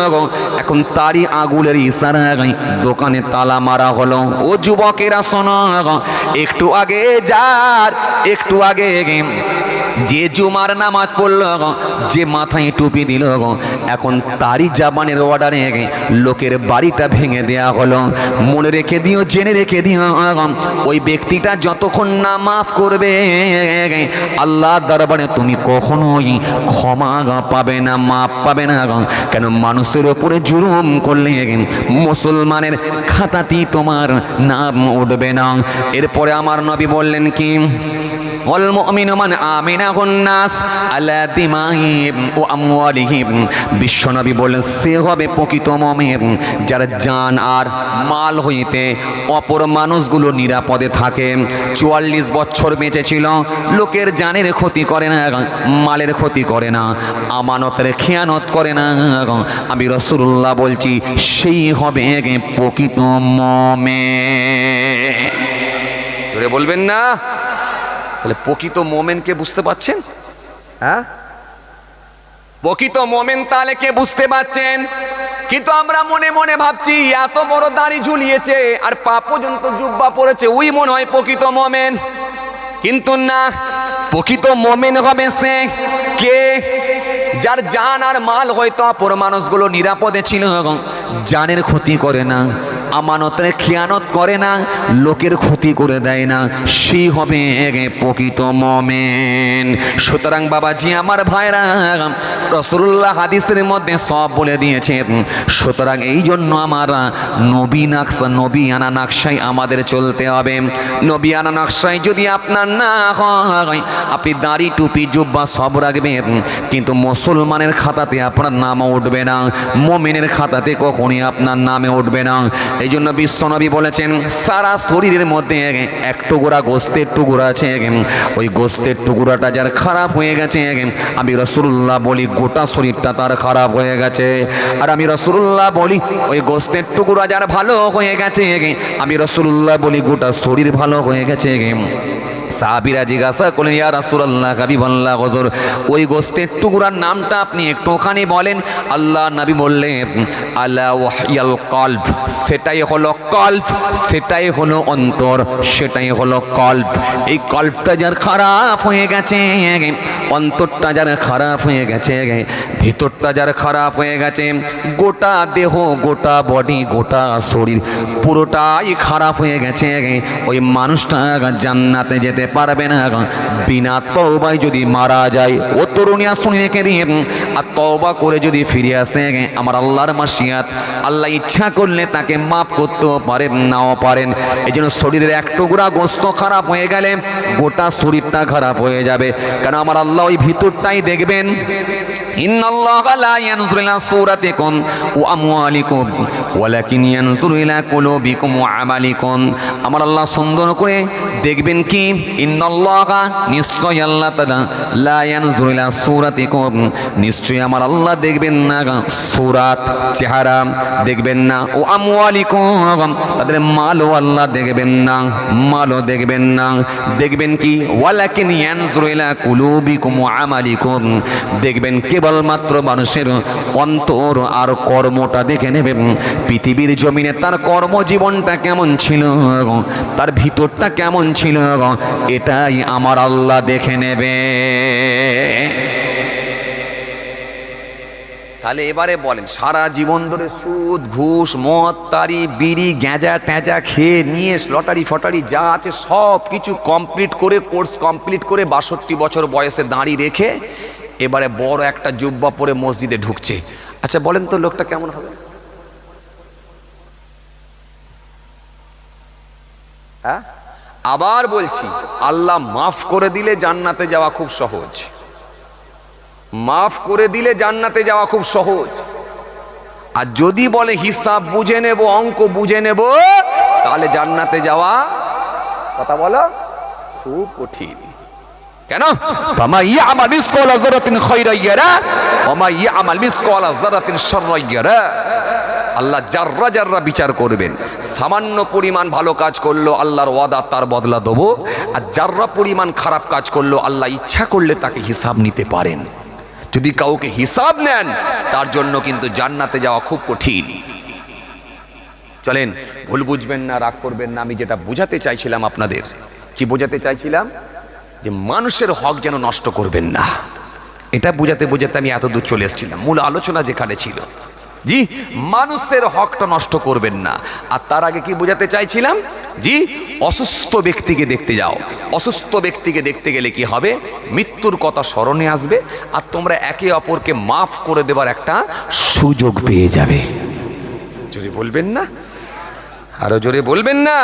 A: এখন তারই আগুলের ইশারায় দোকানে তালা মারা হলো। ও যুবকেরা শোনো, একটু আগে যার একটু আগে যে জুমার নামাজ পড়ল, যে মাথায় টুপি দিল, এখন তারই জাবানের অর্ডারে লোকের বাড়িটা ভেঙে দেয়া হলো। মনে রেখে দিও, জেনে রেখে দিও, ওই ব্যক্তিটা যতক্ষণ না মাফ করবে আল্লাহ দরবারে তুমি কখনোই ক্ষমা পাবে না, মাফ পাবে না। কেন মানুষের ওপরে জুলুম করলে মুসলমানের খাতাতেই তোমার নাম উঠবে না। এরপরে আমার নবী বললেন কি, ওয়াল মুমিনু মান আমিনাহুন নাস আলা দিমাইহিম ওয়া আমওয়ালিহিম। বিশ্বনবী বললেন সে হবে প্রকৃত মুমিন যার জান আর মাল হইতে অপর মানুষগুলো নিরাপদে থাকে। 44 বছর বেঁচে ছিল, লোকের জানের ক্ষতি করে না, মালের ক্ষতি করে না, আমানতের খেয়ানত করে না। আমি রাসূলুল্লাহ বলছি সেই হবে প্রকৃত মুমিন। জোরে বলবেন না? তাহলে প্রকৃত মোমেনকে বুঝতে পাচ্ছেন? হ্যাঁ, প্রকৃত মোমেন তাহলে কে বুঝতে পাচ্ছেন? কিন্তু আমরা মনে মনে ভাবছি এত বড় দাড়ি ঝুলিয়েছে আর পা পর্যন্ত জুব্বা পরেছে, ওই মনে হয় প্রকৃত মোমেন। কিন্তু না, প্রকৃত মোমেন হবে সে কে যার জান আর মাল হয়তো অপর মানুষগুলো নিরাপদে ছিল, জানের ক্ষতি করে না, আমানতের খেয়ানত করে না, লোকের ক্ষতি করে দেয় না, সেই হবে প্রকৃত মুমিন। সুতরাং বাবাজি আমার ভাইরা, রাসূলুল্লাহ হাদিসের মধ্যে সব বলে দিয়েছেন। সুতরাং এই জন্য আমরা নবী নকশা, নবী আনা নকশায় আমাদের চলতে হবে। নবী আনা নকশায় যদি আপনার না হয়, আপনি দাড়ি টুপি জুব্বা সব রাখবেন, কিন্তু মুসলমানের খাতাতে আপনার নাম উঠবে না, মুমিনের খাতাতে কখনই আপনার নামে উঠবে না। এই জন্য বিশ্বনবী বলেছেন সারা শরীরের মধ্যে এক টুকরা গোস্তের টুকরা আছে, ওই গোস্তের টুকরাটা যার খারাপ হয়ে গেছে, আমি রাসূলুল্লাহ বলি গোটা শরীরটা তার খারাপ হয়ে গেছে। আর আমি রাসূলুল্লাহ বলি ওই গোস্তের টুকরা যার ভালো হয়ে গেছে, আমি রাসূলুল্লাহ বলি গোটা শরীর ভালো হয়ে গেছে। সাহাবীরা জিজ্ঞাসা করলেন ইয়া রাসূলুল্লাহ, হাবিবাল্লাহ হুজুর ওই গোস্তের টুকরার নামটা আপনি একটুখানি বলেন। আল্লাহ নবী বললেন আলা ওয়াহিয়াল কলব, সেটাই হলো কলব, সেটাই হলো অন্তর, সেটাই হলো কলব। এই কলবটা যার খারাপ হয়ে গেছে, অন্তরটা যার খারাপ হয়ে গেছে, ভিতরটা যার খারাপ হয়ে গেছে, গোটা দেহ, গোটা বডি, গোটা শরীর পুরোটাই খারাপ হয়ে গেছে, ওই মানুষটা জান্নাতে যেতে পারবে না বিনা তওবায় যদি মারা যায়। ও তরুণিয়া শুনে রেখে দিয়ে, আর তওবা করে যদি ফিরে আসে, আমার আল্লাহর মাশিয়াত, আল্লাহ ইচ্ছা করলে তাকে মাফ করতেও পারেন, নাও পারেন। এই জন্য শরীরের এক টুকরা গোস্ত খারাপ হয়ে গেলে গোটা শরীরটা খারাপ হয়ে যাবে। কারণ আমার আল্লাহ ওই ভিতরটাই দেখবেন। ইন্নাল্লাহা লা ইয়ানজুরু ইলা সুরাতিকুম ওয়া আমওয়ালিকুম ওয়ালাকিন ইয়ানজুরু ইলা কুলুবিকুম ওয়া আমালিকুম। আমার আল্লাহ সুন্দর করে দেখবেন কি, ইন্নাল্লাহা, নিশ্চয় আল্লাহ তাআলা, লা ইয়ানজুরু ইলা সুরাতিকুম, নিশ্চয় আমার আল্লাহ দেখবেন না সুরাত, চেহারা দেখবেন না, ও আমওয়ালিকুম, তাদের মালও আল্লাহ দেখবেন না, মালও দেখবেন না। দেখবেন কি, ওয়ালাকিন ইয়ানজুরু ইলা কুলুবিকুম ওয়া আমালিকুম, দেখবেন কেবলমাত্র মানুষের অন্তর আর কর্মটা দেখে নেবেন। পৃথিবীর জমিনে তার কর্মজীবনটা কেমন ছিল, তার ভিতরটা কেমন ছিল, এটাই আমার আল্লাহ দেখে নেবে। তাহলে এবারে বলেন, সারা জীবন ধরে সুদ, ঘুষ, মদ, তারি, বিড়ি, গ্যাঁজা ট্যাঁজা খেয়ে নিয়ে লটারি ফটারি যা আছে সব কিছু কমপ্লিট করে, কোর্স কমপ্লিট করে 62 বছর বয়সে দাঁড়িয়ে রেখে এবারে বড় একটা জুব্বা পরে মসজিদে ঢুকছে। আচ্ছা বলেন তো লোকটা কেমন হবে? হ্যাঁ, আবার বলছি, আল্লাহ মাফ করে দিলে জান্নাতে যাওয়া খুব সহজ, মাফ করে দিলে জান্নাতে যাওয়া খুব সহজ। আর যদি বলে হিসাব বুঝে নেব, অঙ্ক বুঝে নেব, তাহলে জান্নাতে যাওয়া, কথা বলো, খুব কঠিন। কেন? ফামা ইয়ামাল মিসকালা যারাতিন খায়রান ইয়ারা ওয়া মা ইয়ামাল মিসকালা যারাতিন শাররান ইয়ারা। আল্লাহ জাররা জাররা বিচার করবেন। সামান্য পরিমাণ ভালো কাজ করলো আল্লাহর ওয়াদা তার বদলা দেবো, আর জাররা পরিমাণ খারাপ কাজ করলো আল্লাহ ইচ্ছা করলে তাকে হিসাব নিতে পারেন। যদি কাউকে হিসাব নেন তার জন্য কিন্তু জান্নাতে যাওয়া খুব কঠিন। চলেন, ভুল বুঝবেন না, রাগ করবেন না, আমি যেটা বোঝাতে চাইছিলাম আপনাদের, কি বোঝাতে চাইছিলাম, যে মানুষের হক যেন নষ্ট করবেন না। এটা বোঝাতে বোঝাতে আমি এত দূর চলে এসেছিলাম, মূল আলোচনা যেখানে ছিল। জি, মানুষের হকটা নষ্ট করবেন না। আর তার আগে কি বোঝাতে চাইছিলাম, জি, অসুস্থ ব্যক্তিকে দেখতে যাও। অসুস্থ ব্যক্তিকে দেখতে গেলে কি হবে, মৃত্যুর কথা স্মরণে আসবে, আর তোমরা একে অপরকে মাফ করে দেবার একটা সুযোগ পেয়ে যাবে। জোরে বলবেন না, আরো জোরে বলবেন না।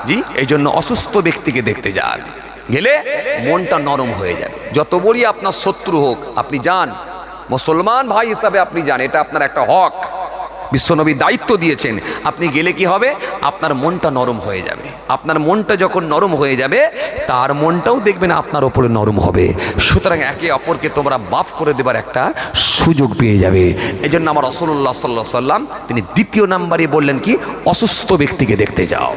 A: জি, এই জন্য অসুস্থ ব্যক্তিকে দেখতে যান, গেলে মনটা নরম হয়ে যাবে। যত বড়ই আপনার শত্রু হোক, আপনি যান, মুসলমান ভাই হিসাবে আপনি যান, এটা আপনার একটা হক, বিশ্বনবী দায়িত্ব দিয়েছেন। আপনি গেলে কি হবে, আপনার মনটা নরম হয়ে যাবে। আপনার মনটা যখন নরম হয়ে যাবে, তার মনটাও দেখবেন আপনার ওপরে নরম হবে। সুতরাং একে অপরকে তোমরা মাফ করে দেবার একটা সুযোগ পেয়ে যাবে। এই জন্য আমার রাসূলুল্লাহ সাল্লাল্লাহু আলাইহি সাল্লাম তিনি দ্বিতীয় নাম্বারে বললেন কি, অসুস্থ ব্যক্তিকে দেখতে যাও।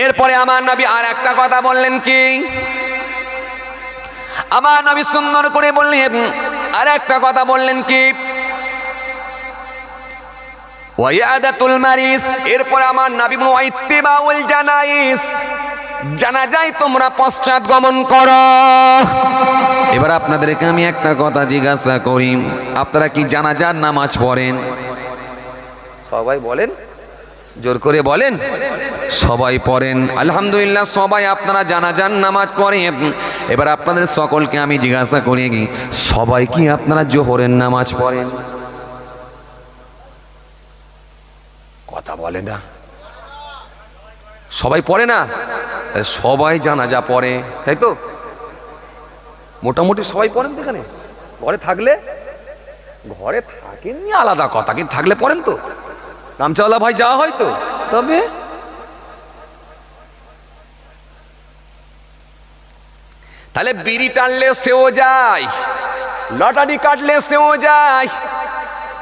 A: এরপরে আমার নবী আর একটা কথা বললেন কি, আমার নবী সুন্দর করে বললেন আর একটা কথা বললেন কি, ওয়াইয়াদাতুল মারিস। এরপরে আমার নবী বললেন ওয়াইত্তিবাউল জানাইস, জানাজায় তোমরা পশ্চাৎ গমন করো। এবার আপনাদেরকে আমি একটা কথা জিজ্ঞাসা করি, আপনারা কি জানাজার নামাজ পড়েন? সবাই বলেন, জোর করে বলেন। সবাই পড়েন, আলহামদুলিল্লাহ, সবাই আপনারা জানাজার নামাজ পড়েন। এবার আপনাদের সকলকে আমি জিজ্ঞাসা করি, সবাই কি আপনারা জোহরের নামাজ পড়েন? কথা বলে না, সবাই পড়ে না। সবাই জানাজা পড়ে, তাই তো? মোটামুটি সবাই পড়েন তো এখানে? ঘরে থাকলে, ঘরে থাকেননি আলাদা কথা, কিন্তু থাকলে পড়েন তো? গামছাওয়ালা ভাই যাওয়া হয় তো? তবে তাহলে বিড়ি টানলে সেও যায়, লটারি কাটলে সেও যায়,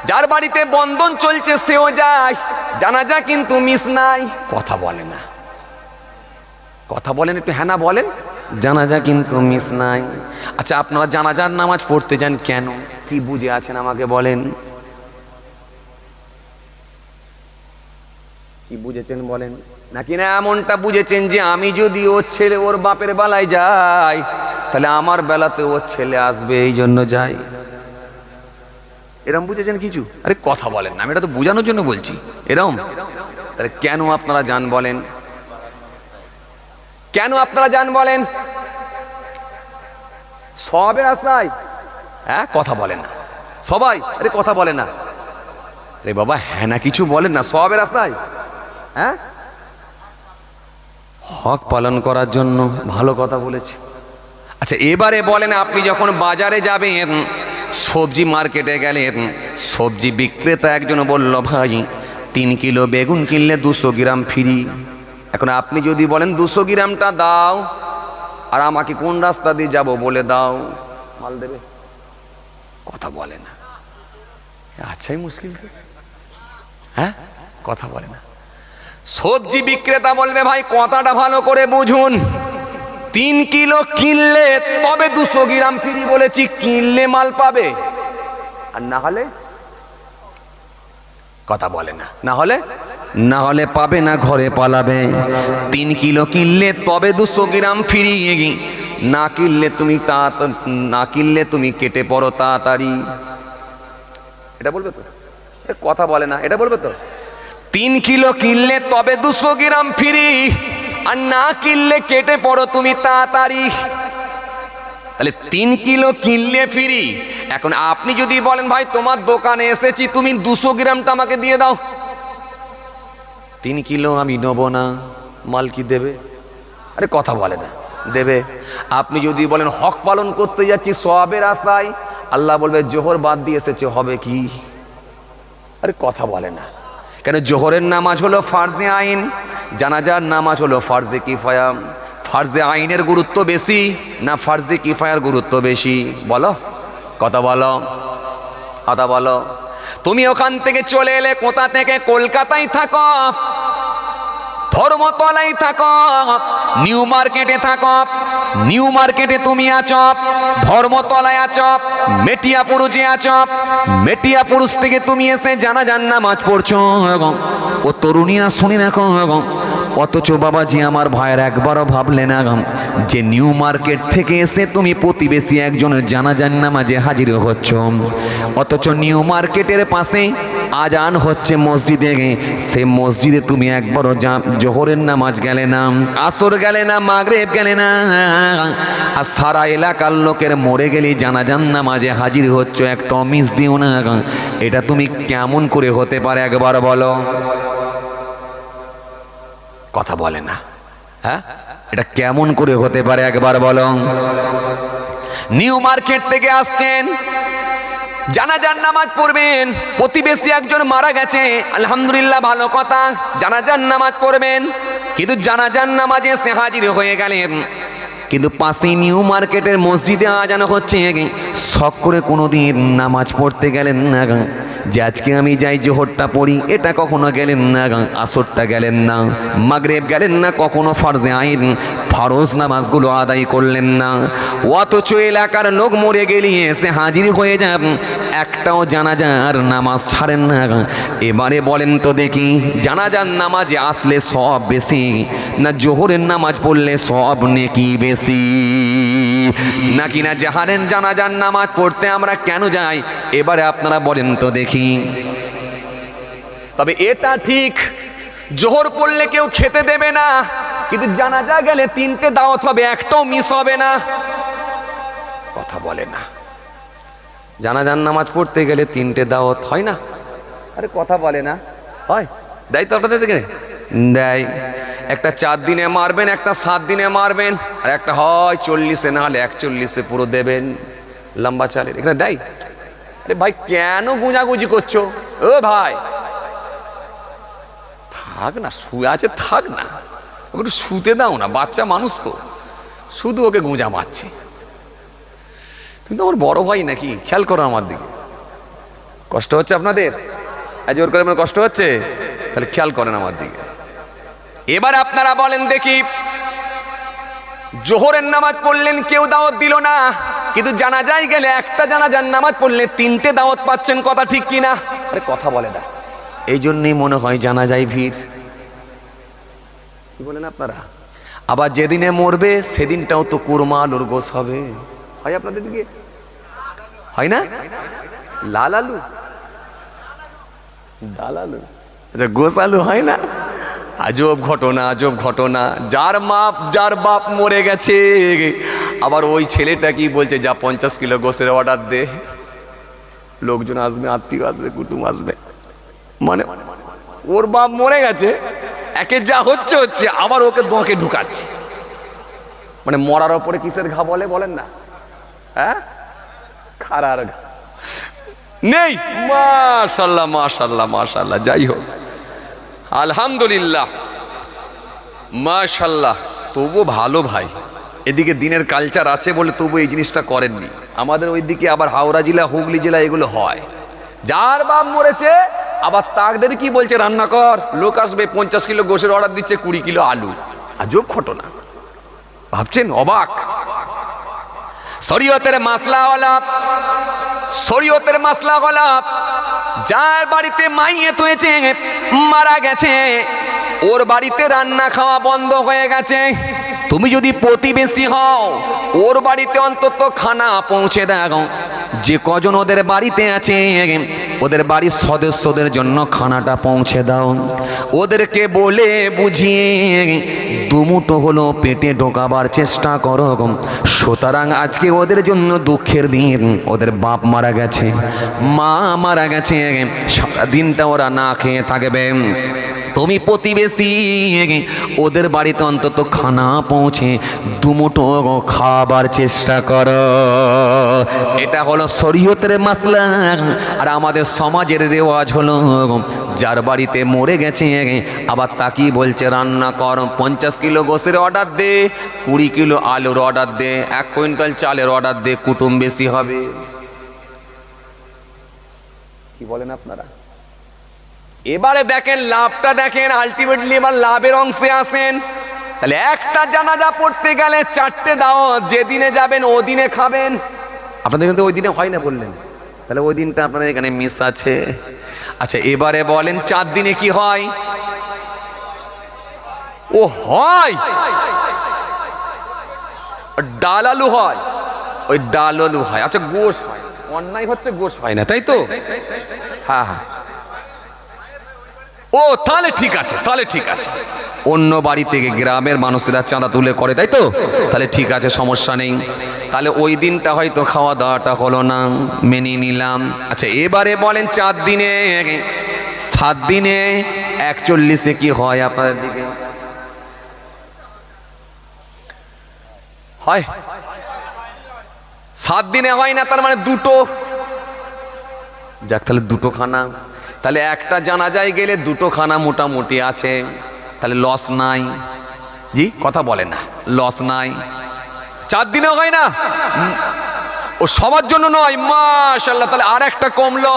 A: যার বাড়িতে বন্ধন চলছে সেও যায়, জানাজা কিন্তু মিস নাই। কথা বলে না, কথা বলেন একটু, হ্যাঁ না বলেন, জানাজা কিন্তু মিস নাই। আচ্ছা, আপনারা জানাজার নামাজ পড়তে যান কেন? কি বুঝে আছেন আমাকে বলেন, কি বুঝেছেন বলেন? নাকি না এমনটা বুঝেছেন যে আমি যদি ওর ছেলে ওর বাপের বেলায় যাই, তাহলে আমার বেলাতে ওর ছেলে আসবে, এই জন্য যাই? এরম বুঝেছেন কিছু? আরে কথা বলেন না, আমি এটা তো বোঝানোর জন্য বলছি। এরম তাহলে কেন আপনারা যান বলেন? কেন আপনারা যান বলেন? সবের আশায়? হ্যাঁ, কথা বলেন না সবাই। আরে কথা বলে না, আরে বাবা হ্যাঁ না কিছু বলেন না, সবের আশায়। হ্যাঁ, হক পালন করার জন্য, ভালো কথা বলেছে। আচ্ছা, এবারে বলেন, আপনি যখন বাজারে যাবেন, সবজি মার্কেটে গেলেন, সবজি বিক্রেতা একজন বলল, ভাই 3 কিলো বেগুন কিনলে 200 গ্রাম ফ্রি। এখন আপনি যদি বলেন 200 গ্রামটা দাও, আর আমাকে কোন রাস্তা দিয়ে যাব বলে দাও, মাল দেবে? কথা বলে না। আচ্ছাই মুশকিল তো। হ্যাঁ, কথা বলে না। সবজি বিক্রেতা বলবে, ভাই কথাটা ভালো করে বুঝুন, 3 কিলো কিনলে তবে 200 গ্রাম ফ্রি বলেছি, কিনলে মাল পাবে, আর না হলে কথা বলে না, না হলে পাবে না, ঘরে পালাবে। 3 কিলো কিনলে তবে 200 গ্রাম ফ্রি, না কিনলে তুমি কেটে পড়ো তাড়াতাড়ি। এটা বলবে তো? কথা বলে না, এটা বলবে তো? 3 কিলো কিনলে তবে 200 গ্রাম ফ্রি, আর না কিনলে কেটে পড়ো তুমি তাড়াতাড়ি। তাহলে 3 কিলো কিনলে ফ্রি। এখন আপনি যদি বলেন, ভাই তোমার দোকানে এসেছি, তুমি 200 গ্রামটা আমাকে দিয়ে দাও, 3 কিলো আমি নেবো না, মাল কি দেবে? আরে কথা বলে না, দেবে। আপনি যদি বলেন হক পালন করতে যাচ্ছি সওয়াবের আশায়, আল্লাহ বলবে জোহর বাদ দিয়ে এসেছে, হবে কি? আরে কথা বলে না। কেন? জোহরের নামাজ হলো ফার্জে আইন, জানাজার নামাজ হলো ফার্জে কিফায়া। ফার্জে আইনের গুরুত্ব বেশি না ফার্জে কিফায়ার গুরুত্ব বেশি? বলো, কথা বলো, কথা বলো। তুমি ওখান থেকে চলে এলে, কোথা থেকে? কলকাতায় থাকো, ধর্মতলায় থাকো, নিউ মার্কেটে থাকো, নিউ মার্কেটে তুমি আছো, ধর্মতলায় আছো, মেটিয়াপুরুষে আছো, মেটিয়াপুরুষ থেকে তুমি এসে জানাজার নামাজ পড়ছো। ও তরুণীরা শুনি রাখো, অথচ বাবাজি আমার ভাইয়ের একবারও ভাবলে না যে নিউ মার্কেট থেকে এসে তুমি প্রতিবেশী একজনের জানাজার নামাজে হাজির হচ্ছ, অথচ নিউ মার্কেটের পাশে আজান হচ্ছে মসজিদে, সে মসজিদে তুমি একবারও জোহরের নামাজ গেলে না, আসর গেলে না, মাগরিব গেলে না, আর সারা এলাকার লোকের মরে গেলে জানাজার নামাজে হাজির হচ্ছ, একটা মিস দিও না। এটা তুমি কেমন করে হতে পারে একবার বলো? কথা বলে না, হ্যাঁ? এটা কেমন করে হতে পারে একবার বলো? নিউ মার্কেট থেকে আসছেন, জানাজার নামাজ পড়বেন, প্রতিবেশী একজন মারা গেছে, আলহামদুলিল্লাহ ভালো কথা, জানাজার নামাজ পড়বেন, কিন্তু জানাজার নামাজে সে হাজির হয়ে গেলেন, কিন্তু পাশে নিউ মার্কেটের মসজিদে আজান হচ্ছে, শখ করে কোনোদিন নামাজ পড়তে গেলেন না যে আজকে আমি যাই জোহরটা পড়ি, এটা কখনো গেলেন না, আসরটা গেলেন না, মাগরিব গেলেন না, কখনো ফরজে আইন ফরজ নামাজগুলো আদায় করলেন না, অথচ এলাকার লোক মরে গেলে এসে হাজির হয়ে যান, একটাও জানাজার নামাজ ছাড়েন না। এবারে বলেন তো দেখি, জানাজার নামাজে আসলে সব বেশি না জোহরের নামাজ পড়লে সব নেকি বেশি? নাকি না জাহারের জানাজার নামাজ পড়তে আমরা কেন যাই? এবারে আপনারা বলেন তো দেখি। তবে এটা ঠিক, জোহর পড়লে কেউ খেতে দেবে না, কিন্তু জানাজা গেলে 3টে দাওয়াত হবে, একটাও মিস হবে না। কথা বলে না। জানাজার নামাজ পড়তে গেলে 3টে দাওয়াত হয় না? আরে কথা বলে না, হয়? দেয় তো আপনাদের দিকে? দেয়। একটা 4 দিনে মারবেন, একটা 7 দিনে মারবেন, আর একটা হয় 40-এ, না হলে 41-এ পুরো দেবেন, লম্বা চালের। এখানে দেয়? আরে ভাই কেন গুঁজাগুজি করছো? ও ভাই থাক না, শুয়ে আছে থাক না, ওকে একটু শুতে দাও না, বাচ্চা মানুষ তো, শুধু ওকে গুঁজা মারছে। তুমি তো আমার বড় ভাই নাকি, খেয়াল করো আমার দিকে। কষ্ট হচ্ছে আপনাদের? আজ ওর করে আমার কষ্ট হচ্ছে, তাহলে খেয়াল করেন আমার দিকে। এবার আপনারা বলেন দেখি, জোহরের নামাজ পড়লেন কেউ দাওয়াত দিল না, কিন্তু জানাজায় গেলে একটা জানাজার নামাজ পড়লে 3টে দাওয়াত পাচ্ছেন, কথা ঠিক কিনা? আরে কথা বলে না। এই জন্যই মনে হয় জানাজায় ভিড়। কি বলেন আপনারা? আবার যেদিনে মরবে সেদিনটাও তো কুরমা আলুর গোশ হবে, হয় আপনাদের দিকে? হয় না? লাল আলু, ডাল আলু, আচ্ছা গোশ আলু হয় না? আজব ঘটনা, আজব ঘটনা। যার বাপ মরে গেছে, আবার ওই ছেলেটা কি বলছে, যা 50 কিলো গোশের অর্ডার দে, লোকজন আসবে, আত্মীয় আসবে, কুটুম আসবে, মানে ওর বাপ মরে গেছে, একে যা হচ্ছে হচ্ছে, আবার ওকে দোঁকে ঢুকাচ্ছে। মানে মরার ওপরে কিসের ঘা বলে বলেন না? হ্যাঁ, খারার ঘা নেই। মাশাআল্লাহ মাশাআল্লাহ মাশাআল্লাহ, যাই হোক আলহামদুলিল্লাহ মাশাআল্লাহ। তবু ভালো ভাই, এদিকে দিনের কালচার আছে বলে তবু এই জিনিসটা করেননি। আমাদের ওইদিকে আবার হাওড়া জেলা, হুগলি জেলা এগুলো হয়। যার বাপ মরেছে আবার তাকদের কি বলছে, রান্না কর, লোক আসবে, 50 কিলো গোশের অর্ডার দিচ্ছে, 20 কিলো আলু। আজব ঘটনা, ভাবছেন অবাক। শরীয়তের মাসলাওয়ালা, শরীয়তের মাসলাওয়ালা, যার বাড়িতে মাইয়েত হয়েছে, মারা গেছে, ওর বাড়িতে রান্না খাওয়া বন্ধ হয়ে গেছে, তুমি যদি প্রতিবেশী হও ওর বাড়িতে অন্তত খানা পৌঁছে দাও। যে কজন ওদের বাড়িতে আছে ওদের বাড়ির সদস্যদের জন্য খানাটা পৌঁছে দাও। ওদেরকে বলে বুঝিয়ে দুমুটো হলো পেটে ঢোকাবার চেষ্টা করো। সুতরাং আজকে ওদের জন্য দুঃখের দিন। ওদের বাপ মারা গেছে, মা মারা গেছে, সারাদিনটা ওরা না খেয়ে থাকবে। তুমি প্রতিবেশী, ওদের বাড়িতে অন্তত খানা পৌঁছে দুমুটো খাবার চেষ্টা করো। এটা হলো শরীয়তের মাসলা। আর আমাদের সমাজের রেওয়াজ হলো, যার বাড়িতে মরে গেছে আবার তাকেই বলছে রান্না কর, 50 কিলো গোশের অর্ডার দে, 20 কিলো আলুর অর্ডার দে, 1 কুইন্টাল চালের অর্ডার দে, কুটুম বেশি হবে। কি বলেন আপনারা? এবারে দেখেন লাভটা, দেখেন আলটিমেটলি এবার লাভের অংশে আসেন। তাহলে একটা জানাজা পড়তে গেলে 4টে দাওয়াত, যেদিনে যাবেন ওদিনে খাবেন। আপনাদের কিন্তু ওই দিনে হয় না বললেন, তাহলে ওই দিনটা আপনাদের এখানে মিস আছে। আচ্ছা এবারে বলেন 4 দিনে কি হয়? ও হয়, ডাল আলু হয়, ওই ডাল আলু হয়। আচ্ছা গোশ হয়, অন্যায় হচ্ছে গোশ হয় না, তাই তো? হ্যাঁ হ্যাঁ, ও তাহলে ঠিক আছে, তাহলে ঠিক আছে। অন্য বাড়ি থেকে গ্রামের মানুষেরা চাঁদা তুলে করে, তাই তো? তাহলে ঠিক আছে, সমস্যা নেই। তাহলে ওই দিনটা হয়তো খাওয়া দাওয়াটা হলো না, মেনে নিলাম। আচ্ছা এবারে বলেন 4 দিনে 7 দিনে 41-এ কি হয় আপনাদের দিকে? হয় 7 দিনে হয় না, তার মানে দুটো। যাক, তাহলে দুটো খানা, তাহলে একটা জানাজায় গেলে দুটো খানা মোটামুটি আছে, তাহলে লস নাই। জি কথা বলে না, লস নাই। 4 দিনে হয় না, ও সবার জন্য নয়, মাশাআল্লাহ। তাহলে আর একটা কমলো,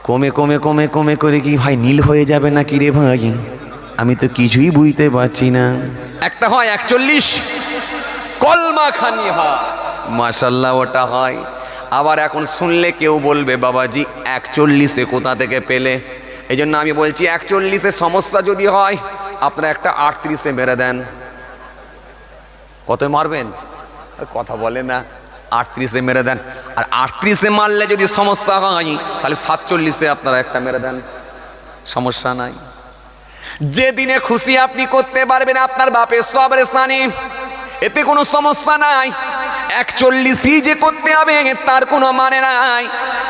A: কমে কমে কমে কমে করে কি ভাই নীল হয়ে যাবে না কি রে ভাই? আমি তো কিছুই বুঝতে পারছি না। একটা হয় 41, কলমা খানি হয়, মাশাআল্লাহ ওটা হয়। আবার এখন শুনলে কেউ বলবে বাবাজি 41-এ কোথা থেকে পেলে? এই জন্য আমি বলছি 41-এ সমস্যা যদি হয় আপনারা একটা 38-এ মেরে দেন। কত মারবেন? কথা বলে না, 38-এ মেরে দেন। আর 38-এ মারলে যদি সমস্যা হয় তাহলে 47-এ আপনারা একটা মেরে দেন, সমস্যা নাই। যেদিনে খুশি আপনি করতে পারবেন আপনার বাপের সবরে সানি, এতে কোনো সমস্যা নাই। 41-ই যে করতে হবে তার কোনো মানে নাই,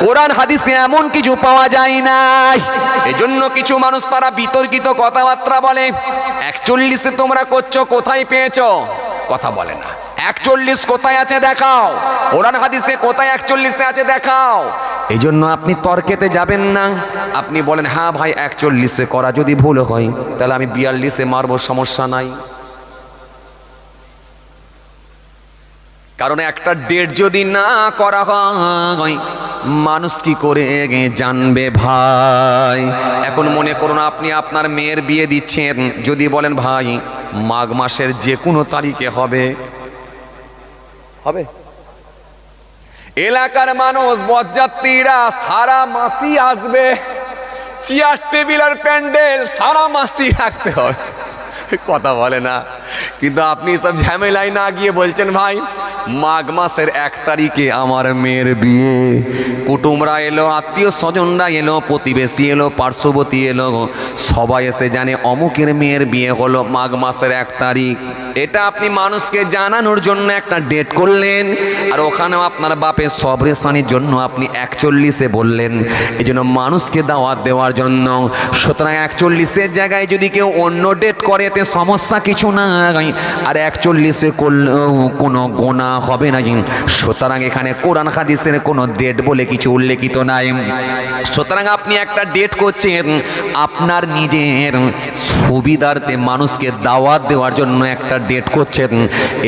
A: কোরআন হাদিসে এমন কিছু পাওয়া যায় নাই। এজন্য কিছু মানুষ তারা বিতর্কিত কথাবার্তা বলে। 41-এ তোমরা করছো, কোথায় পেয়েছো? কথা বলে না। 41 কোথায় আছে দেখাও, কোরআন হাদিসে কোথায় 41-এ আছে দেখাও। এই জন্য আপনি তর্কেতে যাবেন না। আপনি বলেন হ্যাঁ ভাই 41-এ করা যদি ভুল হয় তাহলে আমি 42-এ মারবো, সমস্যা নাই। কারণ একটা ডেট যদি না করা হয় মানুষ কি করে জানবে ভাই? এখন মনে করুন আপনি আপনার মেয়ের বিয়ে দিচ্ছেন, যদি বলেন ভাই মাঘ মাসের যে কোনো তারিখে হবে, হবে? এলাকার মানুষ বরযাত্রীরা সারা মাসই আসবে, চেয়ার টেবিল আর প্যান্ডেল সারা মাসই রাখতে হবে, কথা বলে না। কিন্তু আপনি সব ঝামেলায় না গিয়ে বলছেন ভাই মাঘ মাসের 1 তারিখে আমার মেয়ের বিয়ে, কুটুমরা এলো, আত্মীয় স্বজনরা এলো, প্রতিবেশী এলো, পার্শ্ববর্তী এলো, সবাই এসে জানে অমুকের মেয়ের বিয়ে হলো মাঘ মাসের 1 তারিখ। এটা আপনি মানুষকে জানানোর জন্য একটা ডেট করলেন, আর ওখানেও আপনার বাপের সবরেশানির জন্য আপনি 41-এ বললেন, এই জন্য মানুষকে দাওয়াত দেওয়ার জন্য। সুতরাং 41-এর জায়গায় যদি কেউ অন্য ডেট করে এতে সমস্যা কিছু নাই, আর 41-এ করলেও কোনো গোনা হবে না। সুতরাং এখানে কোরআন হাদিসের কোনো ডেট বলে কিছু উল্লেখিত নাই। সুতরাং আপনি একটা ডেট করছেন আপনার নিজের সুবিধার্থে, মানুষকে দাওয়াত দেওয়ার জন্য একটা ডেট করছেন,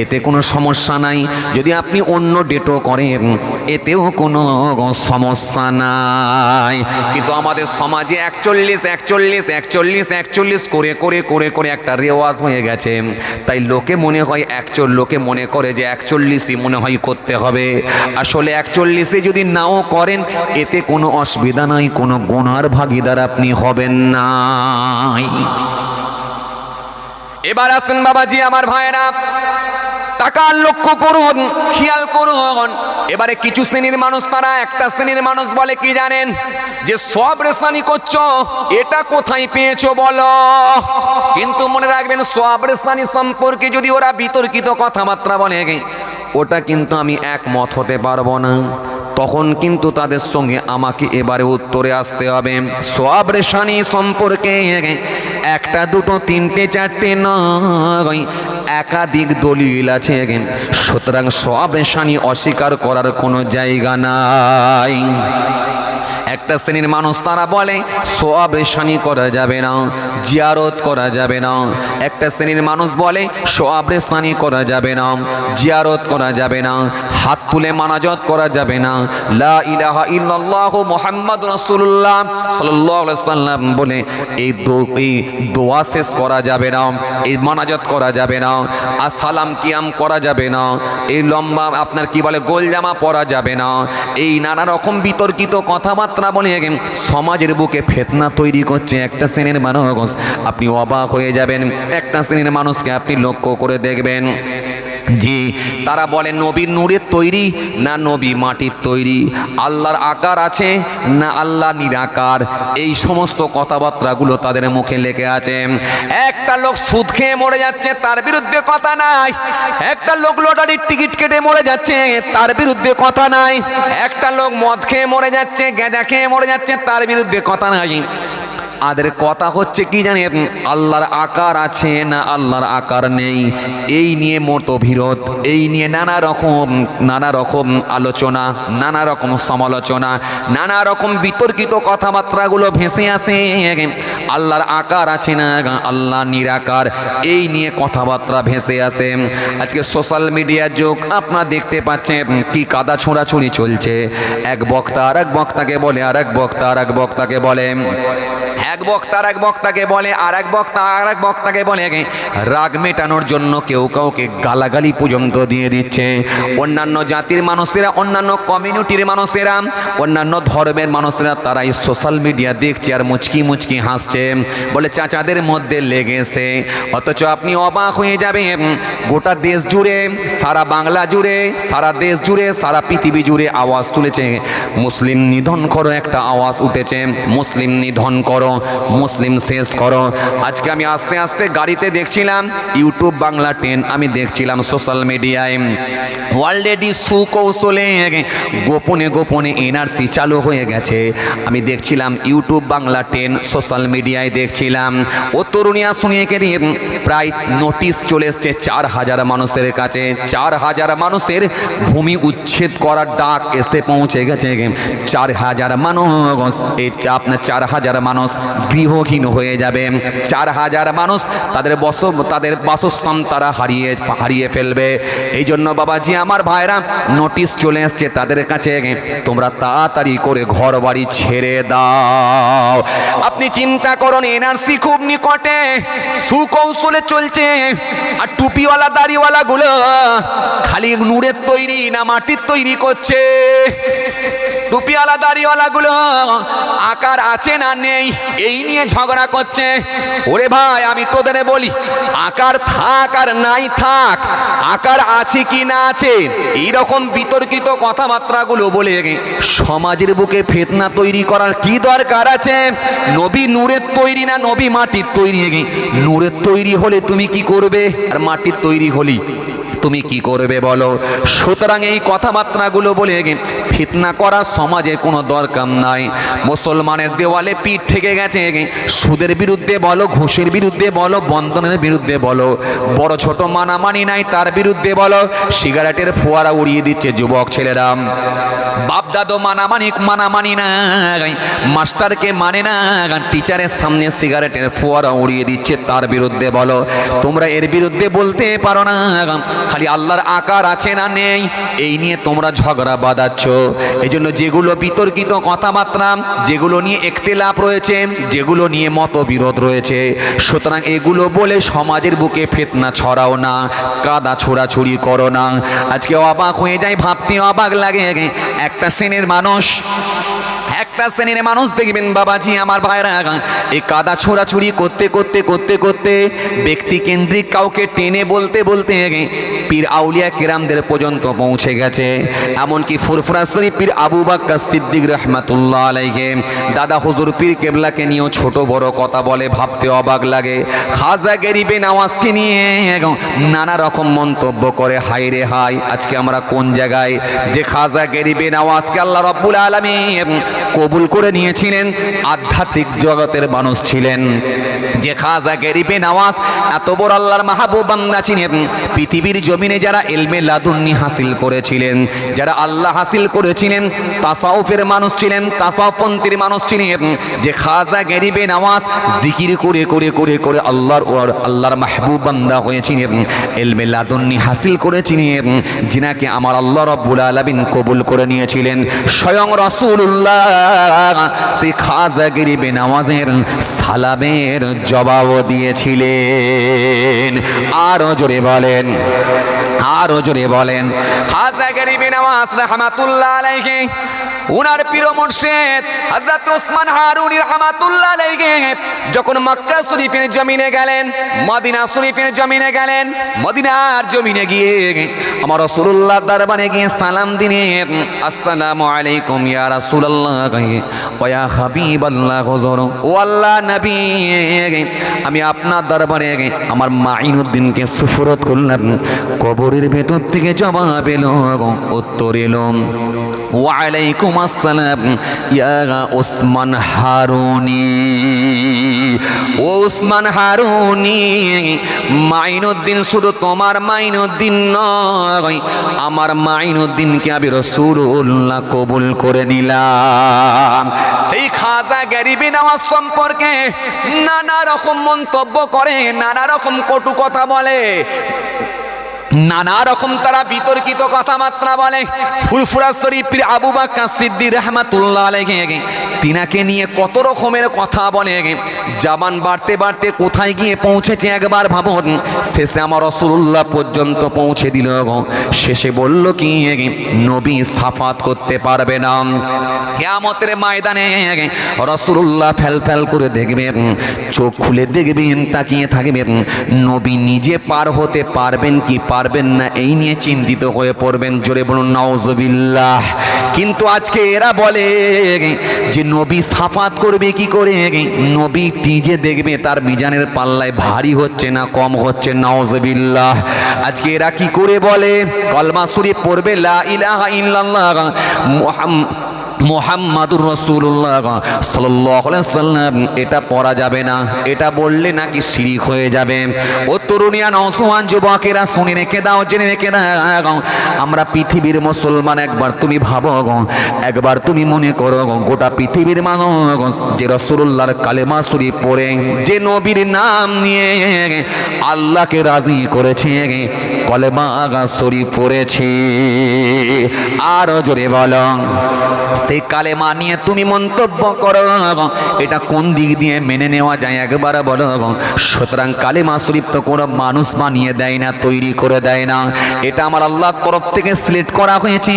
A: এতে কোনো সমস্যা নাই। যদি আপনি অন্য ডেটও করেন এতেও কোনো সমস্যা নাই। কিন্তু আমাদের সমাজে 41 করে করে করে করে একটা রেওয়াজ হয়ে গেছে, তাই লোকে মনে হয় লোকে মনে করে যে 41-ই মনে হয় করতে হবে। আসলে 41-এ যদি নাও করেন এতে কোনো অসুবিধা নাই, কোনো গুনার ভাগীদার আপনি হবেন না। এবার আসুন বাবাজি আমার ভাইরা, তাকান, লক্ষ্য করুন, খেয়াল করুন। এবারে কিছু শ্রেণীর মানুষ, তারা একটা শ্রেণীর মানুষ বলে কি জানেন, যে সব রেশানি করছো, এটা কোথায় পেয়েছো বলো। কিন্তু মনে রাখবেন সব রেশানি সম্পর্কে যদি ওরা বিতর্কিত কথাবার্তা বলে ওটা কিন্তু আমি একমত হতে পারবো না। তখন কিন্তু তাদের সঙ্গে আমাকে এবারে উত্তরে আসতে হবে। সওয়াব রেশানি সম্পর্কে একটা দুটো তিনটে চারটে নয়, একাধিক দলিল আছে। সুতরাং সওয়াব রেশানি অস্বীকার করার কোনো জায়গা নাই। একটা শ্রেণীর মানুষ তারা বলে সওয়াব রেশানি করা যাবে না, জিয়ারত করা যাবে না। একটা শ্রেণীর মানুষ বলে সওয়াব রেশানি করা যাবে না, জিয়ারত করা যাবে না, হাত তুলে মানাজত করা যাবে না, লা ইলাহা ইল্লাল্লাহু মুহাম্মাদুর রাসূলুল্লাহ সাল্লাল্লাহু আলাইহি সাল্লাম বলে এই দোয়া শেষ করা যাবে না, এই মানাজত করা যাবে না, আর সালাম কিয়াম করা যাবে না, এই লম্বা আপনার কি বলে গোল জামা পরা যাবে না। এই নানা রকম বিতর্কিত কথাবার্তা কথাবার্তা বলে সমাজের বুকে ফিতনা তৈরি করছে একটা শ্রেণীর মানুষ। আপনি অবাক হয়ে যাবেন, একটা শ্রেণীর মানুষকে আপনি লক্ষ্য করে দেখবেন জি তারা বলে নবী নূরের তৈরি না নবী মাটির তৈরি, আল্লাহর আকার আছে না আল্লাহ নিরাকার, এই সমস্ত কথাবার্তাগুলো তাদের মুখে লেগে আছে। একটা লোক সুদ খেয়ে মরে যাচ্ছে, তার বিরুদ্ধে কথা নাই। একটা লোক লটারির টিকিট কেটে মরে যাচ্ছে, তার বিরুদ্ধে কথা নাই। একটা লোক মদ খেয়ে মরে যাচ্ছে, গাঁজা খেয়ে মরে যাচ্ছে, তার বিরুদ্ধে কথা নাই। আদের কথা হচ্ছে কি জানেন, আল্লাহর আকার আছে না আল্লাহর আকার নেই, এই নিয়ে মতবিরোধ, এই নিয়ে নানা রকম আলোচনা, নানা রকম সমালোচনা, নানা রকম বিতর্কিত কথাবার্তাগুলো ভেসে আসে। আল্লাহর আকার আছে না আল্লাহ নিরাকার, এই নিয়ে কথাবার্তা ভেসে আসে। আজকে সোশ্যাল মিডিয়ার যুগ, আপনারা দেখতে পাচ্ছেন কি কাদা ছোঁড়াছুড়ি চলছে। এক বক্তা আর এক বক্তাকে বলে, আর এক বক্তা আর এক বক্তাকে বলে, এক বক্তা আর এক বক্তাকে বলে, আর এক বক্তা আর এক বক্তাকে বলে, রাগ মেটানোর জন্য কেউ কাউকে গালাগালি পর্যন্ত দিয়ে দিচ্ছে। অন্যান্য জাতির মানুষেরা, অন্যান্য কমিউনিটির মানুষেরা, অন্যান্য ধর্মের মানুষেরা তারা এই সোশ্যাল মিডিয়া দেখছে আর মুচকি মুচকি হাসছে, বলে চাচাদের মধ্যে লেগেছে। অথচ আপনি অবাক হয়ে যাবেন, গোটা দেশ জুড়ে, সারা বাংলা জুড়ে, সারা দেশ জুড়ে, সারা পৃথিবী জুড়ে আওয়াজ তুলেছে, মুসলিম নিধন করো, একটা আওয়াজ উঠেছে, মুসলিম নিধন করো, মুসলিম শেষ করো। আজকে আমি আস্তে আস্তে গাড়িতে দেখছিলাম, ইউটিউব বাংলা 10 আমি দেখছিলাম সোশ্যাল মিডিয়ায় অলরেডি সুকৌশলে গোপনে গোপনে এনআরসি চালু হয়ে গেছে। আমি দেখছিলাম ইউটিউব বাংলা 10 সোশ্যাল মিডিয়ায় দেখছিলাম, ও তরুণিয়া শুনিয়ে দিয়ে প্রায় নোটিশ চলে এসছে 4000 মানুষের কাছে। 4000 মানুষের ভূমি উচ্ছেদ করার ডাক এসে পৌঁছে গেছে। 4000 মানুষ, এই আপনার 4000 মানুষ গৃহহীন হয়ে যাবে। 4000 মানুষ তাদের বাসস্থান তারা হারিয়ে ফেলবে। এই জন্য বাবাজি আমার ভাইরা, নোটিশ চলে এসছে তাদের কাছে, তোমরা তাড়াতাড়ি করে ঘর বাড়ি ছেড়ে দাও। আপনি চিন্তা করুন, এনআরসি খুব নিকটে, সুকৌশলে চলছে, আর টুপিওয়ালা দাড়িওয়ালা গুলো খালি নূরের তৈরি না মাটির তৈরি করছে। টুপিওয়ালা দাড়িওয়ালা গুলো আকার আছে না নেই, এই নিয়ে ঝগড়া করছে। ওরে ভাই, আমি তোদের বলি, আকার থাক আর নাই থাক, আকার আছে কি না আছে, এইরকম বিতর্কিত কথাবার্তাগুলো বলে সমাজের বুকে ফিতনা তৈরি করার কি দরকার আছে? নবী নূরের তৈরি না নবী মাটির তৈরি? নূরের তৈরি হলে তুমি কি করবে, আর মাটির তৈরি হলি তুমি কি করবে বলো? সুতরাং এই কথাবার্তাগুলো বলে ফিতনা করা সমাজে কোনো দরকার নাই। মুসলমানের দেওয়ালে পিঠ ঠেকে গেছে, সুদের বিরুদ্ধে বলো, ঘুষের বিরুদ্ধে বলো, বন্ধনের বিরুদ্ধে বলো, বড় ছোট মানামানি নাই তার বিরুদ্ধে বলো, সিগারেটের ফোয়ারা উড়িয়ে দিচ্ছে যুবক ছেলেরা। বাপ দাদু মানামানি নাই, মাস্টারকে মানে না, টিচারের সামনে সিগারেটের ফোয়ারা উড়িয়ে দিচ্ছে, তার বিরুদ্ধে বলো। তোমরা এর বিরুদ্ধে বলতে পারো না, খালি আল্লাহর আকার আছে না নেই, এই নিয়ে তোমরা ঝগড়া বাঁধাচ্ছ। এই জন্য যেগুলো বিতর্কিত কথাবার্তা, যেগুলো নিয়ে একতেলাপ রয়েছে, যেগুলো নিয়ে মতবিরোধ রয়েছে, সুতরাং এগুলো বলে সমাজের বুকে ফিতনা ছড়াও না, কাদা ছোড়াছুড়ি করো না। আজকে অবাক হয়ে যায়, ভাবতে অবাক লাগে, একটা শ্রেণীর মানুষ দেখবেন বাবাজি আমার ভাইরা, এই কাদা ছোড়াছুড়ি করতে করতে করতে করতে ব্যক্তি কেন্দ্রিক কাউকে টেনে বলতে বলতে পীর আউলিয়া কেরামদের পর্যন্ত পৌঁছে গেছে। এমনকি ফুরফুরা শরীফ পীর আবু বকর সিদ্দিক রহমাতুল্লাহ আলাইহি দাদা হুজুর পীর কেবলাকে নিয়েও ছোট বড় কথা বলে, ভাবতে অবাক লাগে। খাজা গরিবে নওয়াজকে নিয়ে নানা রকম মন্তব্য করে, হায় রে হায়, আজকে আমরা কোন জায়গায়? যে খাজা গরিবে নওয়াজকে আল্লাহ রাব্বুল আলামিন কবুল করে নিয়েছিলেন, আধ্যাত্মিক জগতের মানুষ ছিলেন। যে খাজা গরিবে নওয়াজ এত বড় আল্লাহর মাহবুব বান্দা ছিলেন, পৃথিবীর জমিনে যারা ইলমে লাদুন্নি হাসিল করেছিলেন, যারা আল্লাহ হাসিল করেছিলেন, তাসাউফের মানুষ ছিলেন, তাসাউফপন্থীর মানুষ ছিলেন। যে খাজা গরিবে নওয়াজ জিকির করে করে করে করে আল্লাহর মাহবুব বান্দা হয়েছিলেন, ইলমে লাদুন্নি হাসিল করেছিলেন, যিনাকে আমার আল্লাহ রাব্বুল আলামিন কবুল করে নিয়েছিলেন, স্বয়ং রাসূলুল্লাহ সে খাজা গরিবে নওয়াজের সালামের জবাব দিয়েছিলেন। আরো জোরে বলেন, আরো জোরে বলেন। খাজা গরিবে নওয়াজ রাহমাতুল্লাহ আলাইহি উনার প্রিয় মুর্শিদ হযরত ওসমান হারুনী রাহমাতুল্লাহ আলাইহি যখন মক্কা শরীফের জমিনে গেলেন, মদিনা শরীফের জমিনে গেলেন, মদিনার জমিনে গিয়ে আমার রাসূলুল্লাহ দরবারে গিয়ে সালাম দিলেন, আসসালামু আলাইকুম ইয়া রাসূলুল্লাহ ওয়া ইয়া হাবিবাল্লাহ, হুজুর ও আল্লাহ নবী, আমি আপনার দরবারে আমার মাইনুদ্দিনকে সুফরত করলাম। কবরের ভেতর থেকে জবাব এলো, উত্তর এলো, ওয়া আলাইকুম আসসালাম ইয়া ওসমান হারুনী। ও ওসমান হারুনী, মাইনুদ্দিন শুধু তোমার মাইনুদ্দিন নয়, আমার মাইনুদ্দিনকে আমি রাসূলুল্লাহ কবুল করে নিলাম। সেই খাজা গরিব নওয়াজ সম্পর্কে নানা রকম মন্তব্য করে, নানা রকম কটু কথা বলে, নানা রকম তারা বিতর্কিত কথাবার্তা বলে। ফুরফুরা শরীফের আবু বকর সিদ্দিক রাহমাতুল্লাহ আলাইহি তিনাকে নিয়ে কত রকমের কথা বলে, জাবান বাড়তে বাড়তে কোথায় গিয়ে পৌঁছেছে একবার ভাবুন। শেষে আমার রাসূলুল্লাহ পর্যন্ত পৌঁছে দিল। শেষে বলল কি, নবী সাফাত করতে পারবে না। কিয়ামতের ময়দানে রাসূলুল্লাহ ফেল ফেল করে দেখবেন, চোখ খুলে দেখবেন, তাকিয়ে থাকবেন, নবী নিজে পার হতে পারবেন কি পারবেন না এই নিয়ে চিন্তিত হয়ে পড়বেন। জোরে বলুন নাউজুবিল্লাহ। কিন্তু আজকে এরা বলে যে নবী সাফাত করবে কি করে, নবী নিজে দেখবে তার মিজানের পাল্লায় ভারী হচ্ছে না কম হচ্ছে। নাউজুবিল্লাহ। আজকে এরা কি করে বলে, কলমা শরীফ পড়বে লা ইলাহা ইল্লাল্লাহ মুহাম্মাদুর রাসূলুল্লাহ সাল্লাল্লাহু আলাইহি ওয়াসাল্লাম, এটা পড়া যাবে না, এটা বললে নাকি শিরক হয়ে যাবে। ও তরুণিয়া নওজোয়ান যুবকেরা শুনে রেখে দাও, জেনে রেখে দাও, আমরা পৃথিবীর মুসলমান। একবার তুমি ভাবো, একবার তুমি মনে করো, গোটা পৃথিবীর মানুষ যে রাসূলুল্লাহর কালেমা শরীফ পড়ে, যে নবীর নাম নিয়ে আল্লাহকে রাজি করেছে, কালেমা শরীফ পড়েছে, আর জোরে বলো সেই কালেমা নিয়ে তুমি মন্তব্য করো, এটা কোন দিক দিয়ে মেনে নেওয়া যায় একবার বলো। সুতরাং কালেমা শরীফ তো কোনো মানুষ বানিয়ে দেয় না, তৈরি করে দেয় না, এটা আমার আল্লাহর তরফ থেকে সিলেক্ট করা হয়েছে।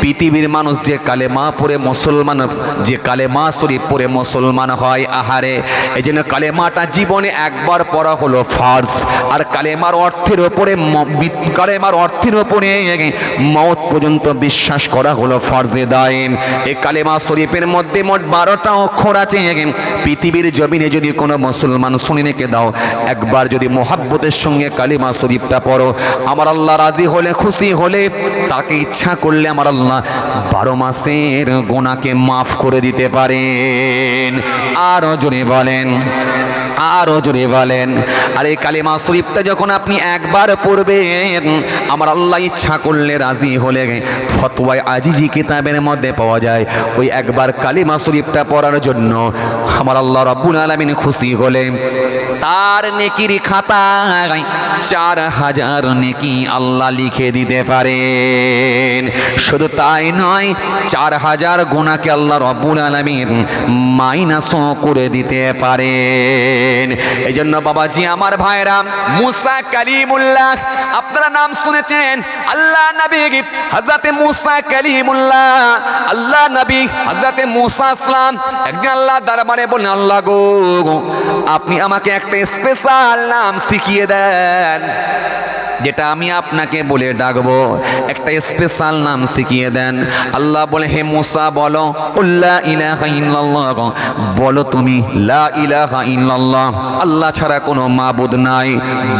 A: পৃথিবীর মানুষ যে কালেমা পড়ে মুসলমান, যে কালেমা শরীফ পড়ে মুসলমান হয়, আহারে, এই জন্য কালেমাটা জীবনে একবার পড়া হলো ফরজ। আর কালেমার অর্থের ওপরে, কালেমার অর্থের ওপরে মওত পর্যন্ত বিশ্বাস করা হলো ফরজে দায়েম। এই কালেমা শরীফের মধ্যে মোট 12টা অক্ষর আছে। পৃথিবীর জমিনে যদি কোনো মুসলমান শুনে রেখে দাও, একবার যদি মোহাব্বতের সঙ্গে কালেমা শরীফটা পড়ো, আমার আল্লাহ রাজি হলে, খুশি হলে, তাকে ইচ্ছা করলে আমার আল্লাহ 12 মাসের গুনাহকে মাফ করে দিতে পারেন। আরো জোরে বলেন, আরো জোরে বলেন। আর এই কালেমা শরীফটা যখন আপনি একবার পড়বেন, আমার আল্লাহ ইচ্ছা করলে, রাজি হলে, ফতোয়ায়ে আজিজি কিতাবের মধ্যে পাওয়া যায়, ওই একবার কালেমা শরীফটা পড়ার জন্য আমার আল্লাহ রাব্বুল আলামিন খুশি হলে তার নেকির খাতায় 4000 নেকি আল্লাহ লিখে দিতে পারেন। শুধু তাই নয়, 4000 গুনাহকে আল্লাহ রাব্বুল আলামিন মাইনাসও করে দিতে পারেন। এই জন্য বাবাজি আমার ভাইরা, মুসা কালিমুল্লাহ, আপনারা নাম শুনেছেন, আল্লাহ নবী হযরতে মুসা কালিমুল্লাহ, আল্লাহ নবী হযরতে মুসা আসলাম একদিন আল্লাহ দরবারে বলেন, আল্লাহ গো, আপনি আমাকে একটা স্পেশাল নাম শিখিয়ে দেন, যেটা আমি আপনাকে বলে ডাকবো, একটা স্পেশাল নাম শিখিয়ে দেন। আল্লাহ বলে, হে মুসা বলো লা ইলাহা ইল্লাল্লাহ, বলো তুমি লা ইলাহা ইল্লাল্লাহ, আল্লাহ ছাড়া কোনো মাবুদ নাই,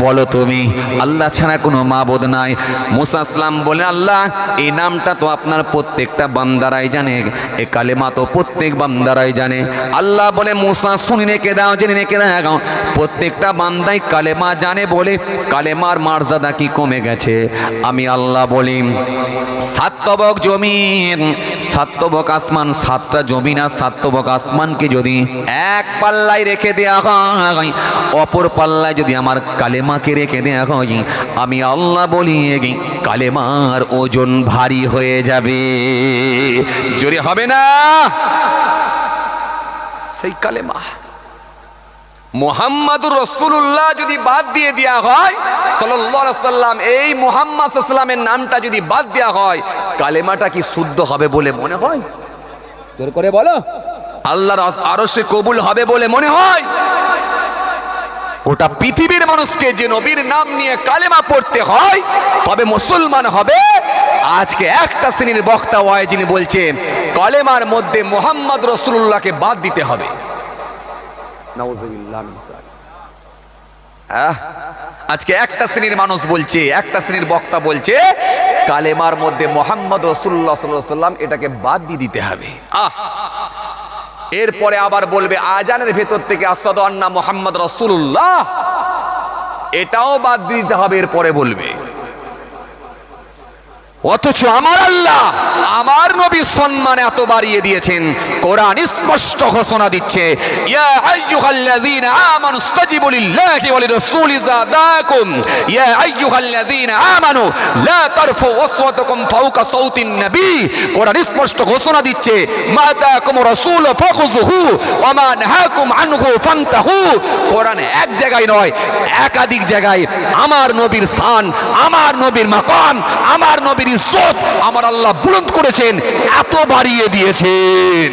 A: বলো তুমি আল্লাহ ছাড়া কোনো মাবুদ নাই। মুসা আসলাম বলে, আল্লাহ এই নামটা তো আপনার প্রত্যেকটা বান্দারাই জানে, এই কালেমা তো প্রত্যেক বান্দারাই জানে। আল্লাহ বলে, মুসা শুনে রেখে দাও, জেনে রেখে দাও, প্রত্যেকটা বান্দাই কালেমা জানে বলে কালেমার মর্যাদা কি কমে গেছে? আমি আল্লাহ বলি, 7 তবক জমিন, 7 তবক আসমান, 7টা জমিন আর 7 তবক আসমানকে যদি এক পাল্লায় রেখে দেয়া হয়, অপর পাল্লায় যদি আমার কালেমাকে রেখে দেয়া হয়, আমি আল্লাহ বলি কালেমার ওজন ভারী হয়ে যাবে। জোরে হবে না? সেই কালেমা মুহাম্মাদুর রাসূলুল্লাহ যদি বাদ দিয়ে দেয়া হয়, সাল্লাল্লাহু আলাইহি সাল্লাম, এই মুহাম্মদ সাল্লাল্লাহু আলাইহি সাল্লামের নামটা যদি বাদ দেয়া হয়, কালেমাটা কি শুদ্ধ হবে বলে মনে হয়? জোর করে বলো, আল্লাহর আরশে কবুল হবে বলে মনে হয়? গোটা পৃথিবীর মানুষকে যে নবীর নাম নিয়ে কালেমা পড়তে হয় তবে মুসলমান হবে, আজকে একটা শ্রেণীর বক্তা ওয়াইজিনি বলছে কালেমার মধ্যে মুহাম্মদ রাসূলুল্লাহকে বাদ দিতে হবে। নাউযুবিল্লাহ মিন যালিক। আজকে একটা শ্রেণীর মানুষ বলছে, একটা শ্রেণীর বক্তা বলছে কালেমার মধ্যে মুহাম্মদ রাসূলুল্লাহ সাল্লাল্লাহু আলাইহি ওয়াসাল্লাম এটাকে বাদ দিয়ে দিতে হবে। এরপরে আবার বলবে আজানের ভেতর থেকে আশহাদু আন্না মুহাম্মদ রাসূলুল্লাহ, এটাও বাদ দিতে হবে। এরপরে বলবে, অথচ আমার আল্লাহ আমার নবীর সম্মান এত বাড়িয়ে দিয়েছেন। কোরআন স্পষ্ট ঘোষণা দিচ্ছে, ইয়া আইয়ুহাল্লাযীনা আমানু ইসতাজিবু লিল্লাহি ওয়া লিরাসূলি ইযা দাআকুম ইয়া আইয়ুহাল্লাযীনা আমানু লা তারফু আসওয়াতাকুম ফাওকা সাওতিন নবী। কোরআন স্পষ্ট ঘোষণা দিচ্ছে, মা আতাকুম রাসূল ফাখুযুহু ওয়া মা নাহাকুম আনহু ফান্তাহু। কোরআন এক জায়গায় নয়, একাধিক জায়গায় আমার নবীর শান, আমার নবীর মাকাম, আমার নবীর ইজ্জত আমার আল্লাহ বুলন্দ করেছেন, এত বাড়িয়ে দিয়েছেন।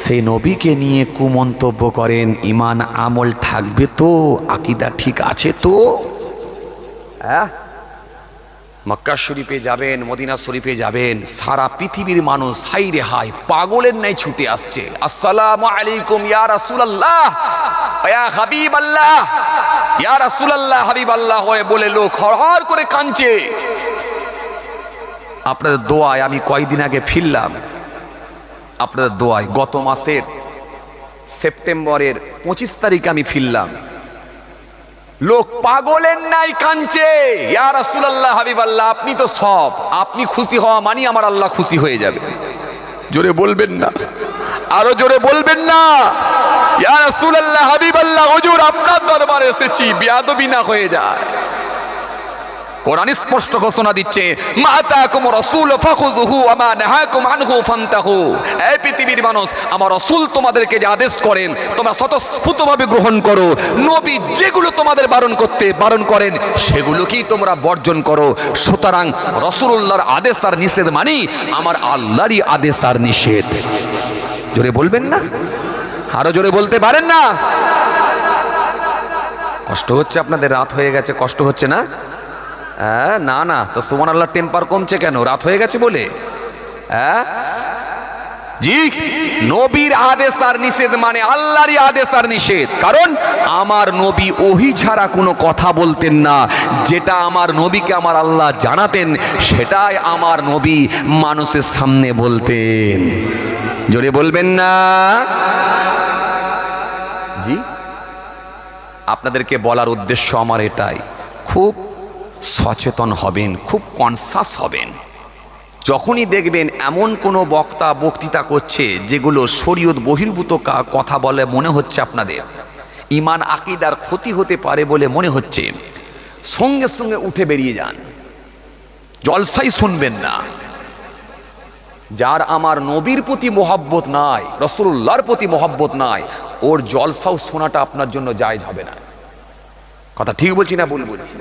A: সেই নবীকে নিয়ে কুমন্তব্য করেন, ঈমান আমল থাকবে তো, আকীদা ঠিক আছে তো? মক্কা শরীফে যাবেন, মদিনা শরীফে যাবেন, সারা পৃথিবীর মানুষ হাই রে হাই পাগলের ন্যায় ছুটে আসছে, আসসালামু আলাইকুম ইয়া রাসূলুল্লাহ, ইয়া হাবিবাল্লাহ, ইয়া রাসূলুল্লাহ, হাবিবাল্লাহ হয়ে বলে লোক হড়হড় করে কাঁদছে। আপনাদের দোয়ায় আমি কয়েকদিন আগে ফিরলাম, আপনাদের দোয়ায় গত মাসের সেপ্টেম্বরের 25 তারিখে আমি ফিরলাম। লোক পাগলের নাই কাঁদছে, ইয়া রাসূলুল্লাহ, হাবিবাল্লাহ, আপনি তো সব, আপনি খুশি হওয়া মানে আমার আল্লাহ খুশি হয়ে যাবে। জোরে বলবেন না, আরো জোরে বলবেন না, ইয়া রাসূলুল্লাহ, হাবিবাল্লাহ, হুজুর আপনার দরবারে এসেছি, বেয়াদবি না হয়ে যায়। কোরআন স্পষ্ট ঘোষণা দিচ্ছে, মা আতাকুম রাসূল ফাখুযুহু ওয়া মা নাহাকুম আনহু ফান্তাহু। এই পৃথিবীর মানুষ, আমার রাসূল তোমাদেরকে যে আদেশ করেন তোমরা স্বতঃস্ফূর্তভাবে গ্রহণ করো, নবী যেগুলো তোমাদের বারণ করেন সেগুলোকেই তোমরা বর্জন করো। সুতরাং রাসূলুল্লাহর আদেশ আর নিষেধ মানি আমার আল্লাহরই আদেশ আর নিষেধ। জোরে বলবেন না, আরো জোরে বলতে পারেন না? কষ্ট হচ্ছে আপনাদের, রাত হয়ে গেছে, কষ্ট হচ্ছে না? না না, তো সুবহানাল্লাহ টেম্পার কমছে কেন? রাত হয়ে গেছে বলে? জি, নবীর আদেশ আর নিষেধ মানে আল্লাহরই আদেশ আর নিষেধ। কারণ আমার নবী ওহী ছাড়া কোনো কথা বলতেন না, যেটা আমার নবীকে আমার আল্লাহ জানাতেন সেটাই আমার নবী মানুষের সামনে বলতেন। জোরে বলবেন না? জি, আপনাদেরকে বলার উদ্দেশ্য আমার এটাই, খুব সচেতন হবেন, খুব কনসাস হবেন। যখনই দেখবেন এমন কোনো বক্তৃতা করছে যেগুলো শরীয়ত বহির্ভূত কথা বলে মনে হচ্ছে, আপনাদের ঈমান আকীদার ক্ষতি হতে পারে বলে মনে হচ্ছে, সঙ্গে সঙ্গে উঠে বেরিয়ে যান, জলসাই শুনবেন না। যার আমার নবীর প্রতি মহব্বত নাই, রাসূলুল্লাহর প্রতি মহব্বত নাই, ওর জলসাও শোনাটা আপনার জন্য জায়েজ হবে না। কথা ঠিক বলছি না ভুল বলছি?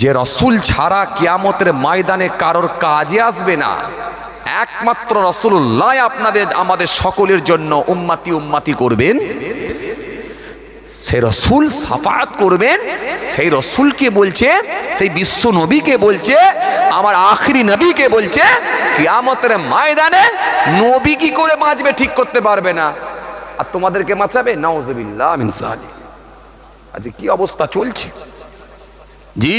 A: যে রাসূল ছাড়া কিয়ামতের ময়দানে কারোর কাজে আসবে না, একমাত্র রাসূলুল্লাহ আমাদের সকলের জন্য উম্মতি উম্মতি করবেন, সেই রাসূল শাফাআত করবেন। সেই রাসূলকে বলছে, সেই বিশ্ব নবীকে বলছে, আমার আখিরি নবীকে বলছে, কিয়ামতের ময়দানে নবী কি করে বাঁচবে ঠিক করতে পারবে না, আর তোমাদেরকে বাঁচাবে? নাউযুবিল্লাহ মিন যালিক। আজ কি অবস্থা চলছে! জি,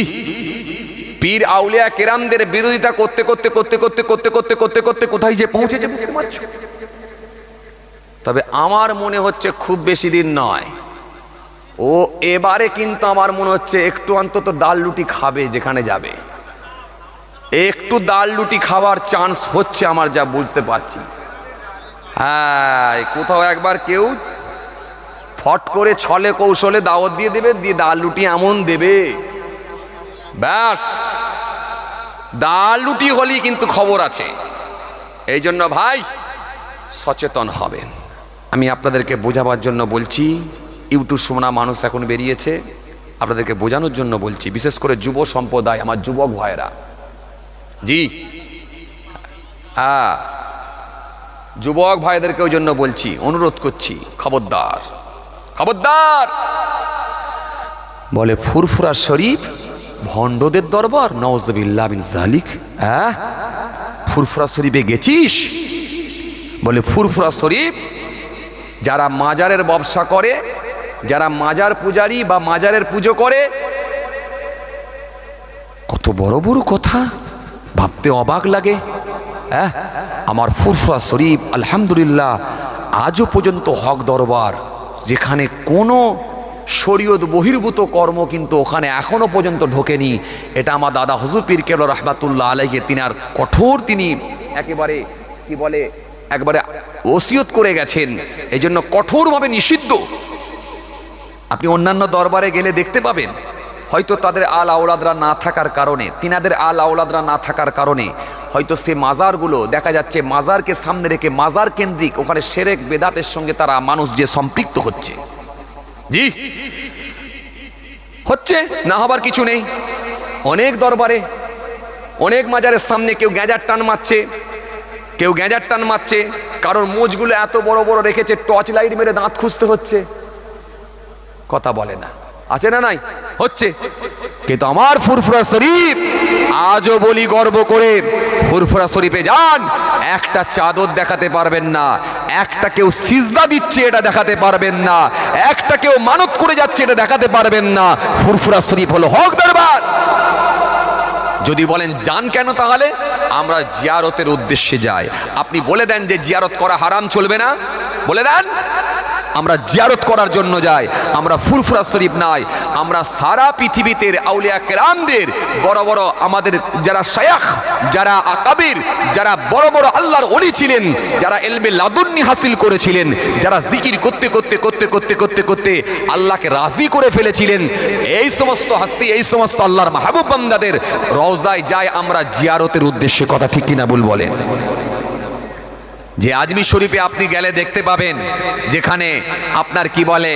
A: পীর আউলিয়া কেরামদের বিরোধিতা করতে করতে করতে করতে করতে করতে করতে করতে কোথায় যে পৌঁছেছে বুঝতে পারছো? তবে আমার মনে হচ্ছে খুব বেশি দিন নয়, ও এবারে কিন্তু আমার মনে হচ্ছে একটু অন্তত ডাল রুটি খাবে, যেখানে যাবে একটু ডাল রুটি খাওয়ার চান্স হচ্ছে আমার, যা বুঝতে পারছি। হ্যাঁ, কোথাও একবার কেউ ফট করে ছলে কৌশলে দাওয়াত দিয়ে দেবে, দিয়ে ডাল রুটি এমন দেবে, ব্যাস ডাল রুটি হলেই কিন্তু খবর আছে। এই জন্য ভাই সচেতন হবেন। আমি আপনাদেরকে বোঝাবার জন্য বলছি, ইউটিউব শোনা মানুষ এখন বেরিয়েছে, আপনাদেরকে বোঝানোর জন্য বলছি, বিশেষ করে যুব সম্প্রদায়, আমার যুবক ভাইয়েরা, জি হ্যাঁ, যুবক ভাইদেরকে ওই জন্য বলছি, অনুরোধ করছি, খবরদার খবরদার। বলে ফুরফুরা শরীফ ভণ্ডদের দরবার, নাউজুবিল্লাহ মিন যালিক। হ্যাঁ, ফুরফুরা শরীফে গেছিস? বলে ফুরফুরা শরীফ যারা মাজারের ব্যবসা করে, যারা মাজার পূজারী বা মাজারের পুজো করে, কত বড় বড় কথা, ভাবতে অবাক লাগে। হ্যাঁ, আমার ফুরফুরা শরীফ আলহামদুলিল্লাহ আজও পর্যন্ত হক দরবার, যেখানে কোনো শরীয়ত বহির্ভূত কর্ম কিন্তু ওখানে এখনো পর্যন্ত ঢোকেনি। এটা আমার দাদা হুজুর পীর কেবলা রাহমাতুল্লাহ আলাইহি তিনার কঠোর, তিনি একেবারে কি বলে একবারে ওসিয়ত করে গেছেন, এই জন্য কঠোরভাবে নিষিদ্ধ। আপনি অন্যান্য দরবারে গেলে দেখতে পাবেন, হয়তো তাদের আল আওলাদরা না থাকার কারণে, তিনাদের আল আওলাদরা না থাকার কারণে হয়তো সে মাজারগুলো দেখা যাচ্ছে, মাজারকে সামনে রেখে মাজার কেন্দ্রিক ওখানে শিরক বেদাতের সঙ্গে তারা মানুষ যে সম্পৃক্ত হচ্ছে। জি হচ্ছে, না হবার কিছু নেই। অনেক দরবারে, অনেক মাজারের সামনে কেউ গ্যাঁজার টান মারছে, কেউ গ্যাঁজার টান মারছে, কারণ মোজগুলো এত বড় বড় রেখেছে, টর্চ লাইট মেরে দাঁত খুঁজতে হচ্ছে, কথা বলে না, আছে না নাই? হচ্ছে। কিন্তু আমার ফুরফুরা শরীফ, আজও বলি গর্ব করে, ফুরফুরা শরীফে যান, একটা চাদর দেখাতে পারবেন না, একটা কেউ সিজদা দিচ্ছে এটা দেখাতে পারবেন না, একটা কেউ মানত করে যাচ্ছে এটা দেখাতে পারবেন না। ফুরফুরা শরীফ হলো হক দরবার। যদি বলেন যান কেন, তাহলে আমরা জিয়ারতের উদ্দেশ্যে যাই। আপনি বলে দেন যে জিয়ারত করা হারাম, চলবে না, বলে দেন। আমরা জিয়ারত করার জন্য যাই, আমরা ফুরফুরা শরীফ নাই। আমরা সারা পৃথিবীতে আউলিয়া কেরামদের বড় বড় আমাদের যারা শায়খ, যারা আকাবির, যারা বড় বড় আল্লাহর ওলি ছিলেন, যারা ইলমে লাদুন্নি হাসিল করেছিলেন, যারা জিকির করতে করতে করতে করতে করতে করতে আল্লাহকে রাজি করে ফেলেছিলেন, এই সমস্ত হাস্তি, এই সমস্ত আল্লাহর মাহবুব বান্দাদের রওজায় যায় আমরা জিয়ারতের উদ্দেশ্যে। কথা ঠিক কিনা ভুল বলেন? যে আজমির শরীফে আপনি গেলে দেখতে পাবেন, যেখানে আপনার কি বলে,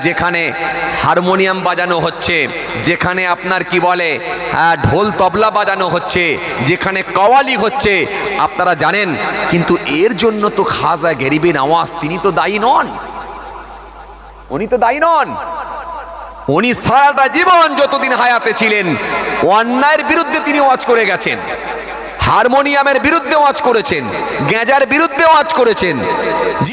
A: যেখানে হারমোনিয়াম বাজানো হচ্ছে, যেখানে আপনার কি বলে ঢোল তবলা বাজানো হচ্ছে, যেখানে কওয়ালি হচ্ছে, আপনারা জানেন। কিন্তু এর জন্য তো খাজা গরিবে নওয়াজ তিনি তো দায়ী নন, উনি তো দায়ী নন। উনি সারাটা জীবন যতদিন হায়াতে ছিলেন অন্যায়ের বিরুদ্ধে তিনি ওয়াজ করে গেছেন, হারমোনিয়ামের বিরুদ্ধে ওয়াজ করেছেন, গ্যাঁজার বিরুদ্ধে ওয়াজ করেছেন।